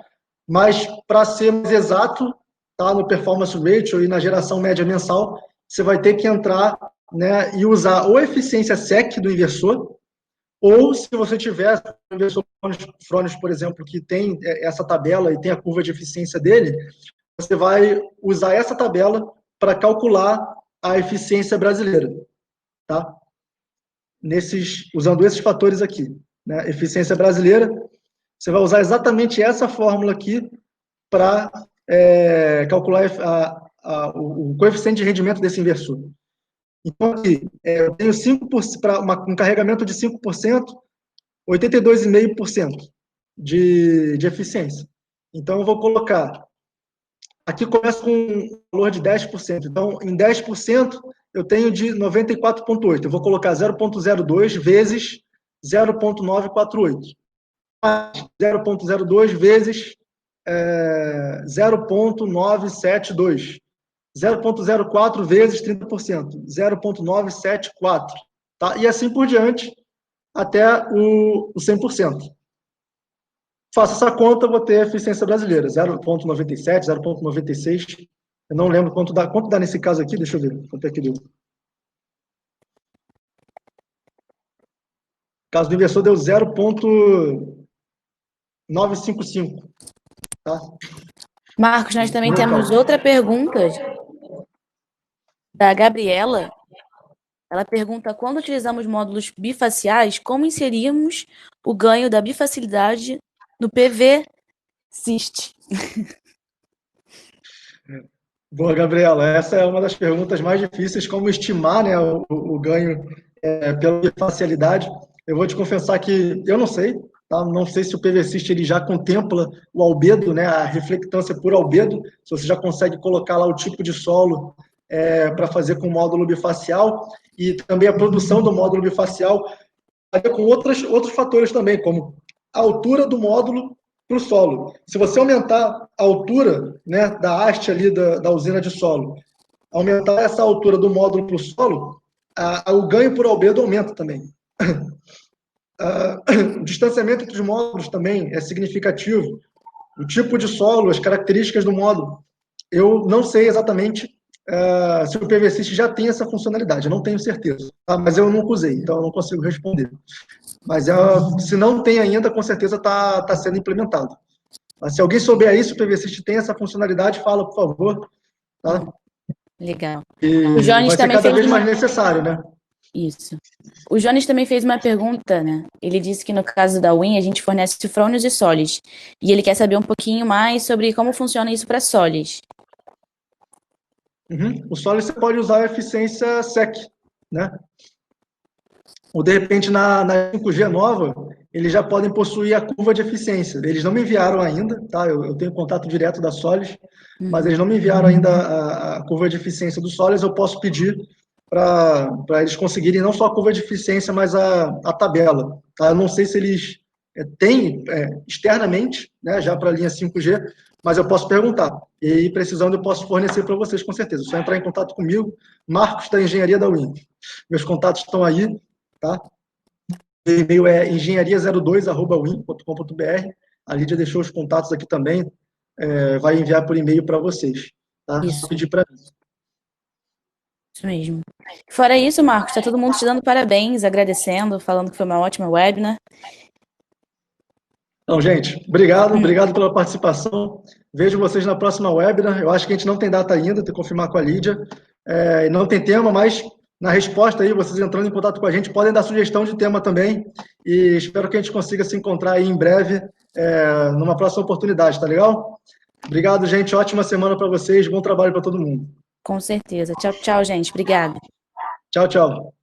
mas para ser mais exato, tá, no performance ratio e na geração média mensal, você vai ter que entrar, né, e usar ou a eficiência SEC do inversor, ou se você tiver um inversor Fronius, por exemplo, que tem essa tabela e tem a curva de eficiência dele, você vai usar essa tabela para calcular a eficiência brasileira, tá? Usando esses fatores aqui, né? Eficiência brasileira, você vai usar exatamente essa fórmula aqui para calcular o coeficiente de rendimento desse inversor. Então, aqui, eu tenho 5%, para um carregamento de 5%, 82,5% de eficiência. Então, eu vou colocar... Aqui começa com um valor de 10%. Então, em 10%, eu tenho de 94,8. Eu vou colocar 0,02 vezes 0,948. 0,02 vezes 0,972. 0,04 vezes 30%. 0,974. Tá? E assim por diante, até o 100%. Faço essa conta, vou ter a eficiência brasileira, 0,97, 0,96. Eu não lembro quanto dá nesse caso aqui, deixa eu ver quanto é que deu. O caso do inversor deu 0,955. Tá?
Marcos, nós também temos outra pergunta da Gabriela. Ela pergunta, quando utilizamos módulos bifaciais, como inserimos o ganho da bifacilidade no PV-SYST?
Boa, Gabriela. Essa é uma das perguntas mais difíceis, como estimar, né, o ganho pela bifacialidade. Eu vou te confessar que eu não sei, tá? Não sei se o PV-SYST ele já contempla o albedo, né, a reflectância por albedo, se você já consegue colocar lá o tipo de solo para fazer com o módulo bifacial, e também a produção do módulo bifacial com outros fatores também, como a altura do módulo para o solo. Se você aumentar a altura, né, da haste ali da usina de solo, aumentar essa altura do módulo para o solo, o ganho por albedo aumenta também. O distanciamento entre os módulos também é significativo. O tipo de solo, as características do módulo. Eu não sei exatamente se o PV-SYST já tem essa funcionalidade, eu não tenho certeza. Tá? Mas eu nunca usei, então eu não consigo responder. Mas se não tem ainda, com certeza está sendo implementado. Mas se alguém souber aí, se o PVSys tem essa funcionalidade, fala, por favor. Tá?
Legal. O
E
Jones
vai ser
também
cada
fez
vez mais
uma...
necessário, né?
Isso. O Jones também fez uma pergunta, né? Ele disse que no caso da Win a gente fornece frônios e solis. E ele quer saber um pouquinho mais sobre como funciona isso para solis.
Uhum. O Solid você pode usar a eficiência SEC, né? Ou de repente na 5G nova, eles já podem possuir a curva de eficiência. Eles não me enviaram ainda, tá? Eu tenho contato direto da Solis, mas eles não me enviaram ainda a curva de eficiência do Solis. Eu posso pedir para eles conseguirem não só a curva de eficiência, mas a tabela. Tá? Eu não sei se eles têm externamente, né, já para a linha 5G, mas eu posso perguntar. E aí, precisando, eu posso fornecer para vocês, com certeza. É só entrar em contato comigo, Marcos da Engenharia da Win. Meus contatos estão aí, tá? O e-mail é engenharia02@win.com.br. A Lídia deixou os contatos aqui também, vai enviar por e-mail para vocês. Tá?
Isso.
Só pedir para mim.
Isso mesmo. Fora isso, Marcos, está todo mundo te dando parabéns, agradecendo, falando que foi uma ótima webinar.
Então, gente, obrigado pela participação. Vejo vocês na próxima webinar. Eu acho que a gente não tem data ainda, tem que confirmar com a Lídia. Não tem tema, mas na resposta aí, vocês entrando em contato com a gente, podem dar sugestão de tema também. E espero que a gente consiga se encontrar aí em breve, numa próxima oportunidade, tá legal? Obrigado, gente. Ótima semana para vocês. Bom trabalho para todo mundo.
Com certeza. Tchau, tchau, gente. Obrigada.
Tchau, tchau.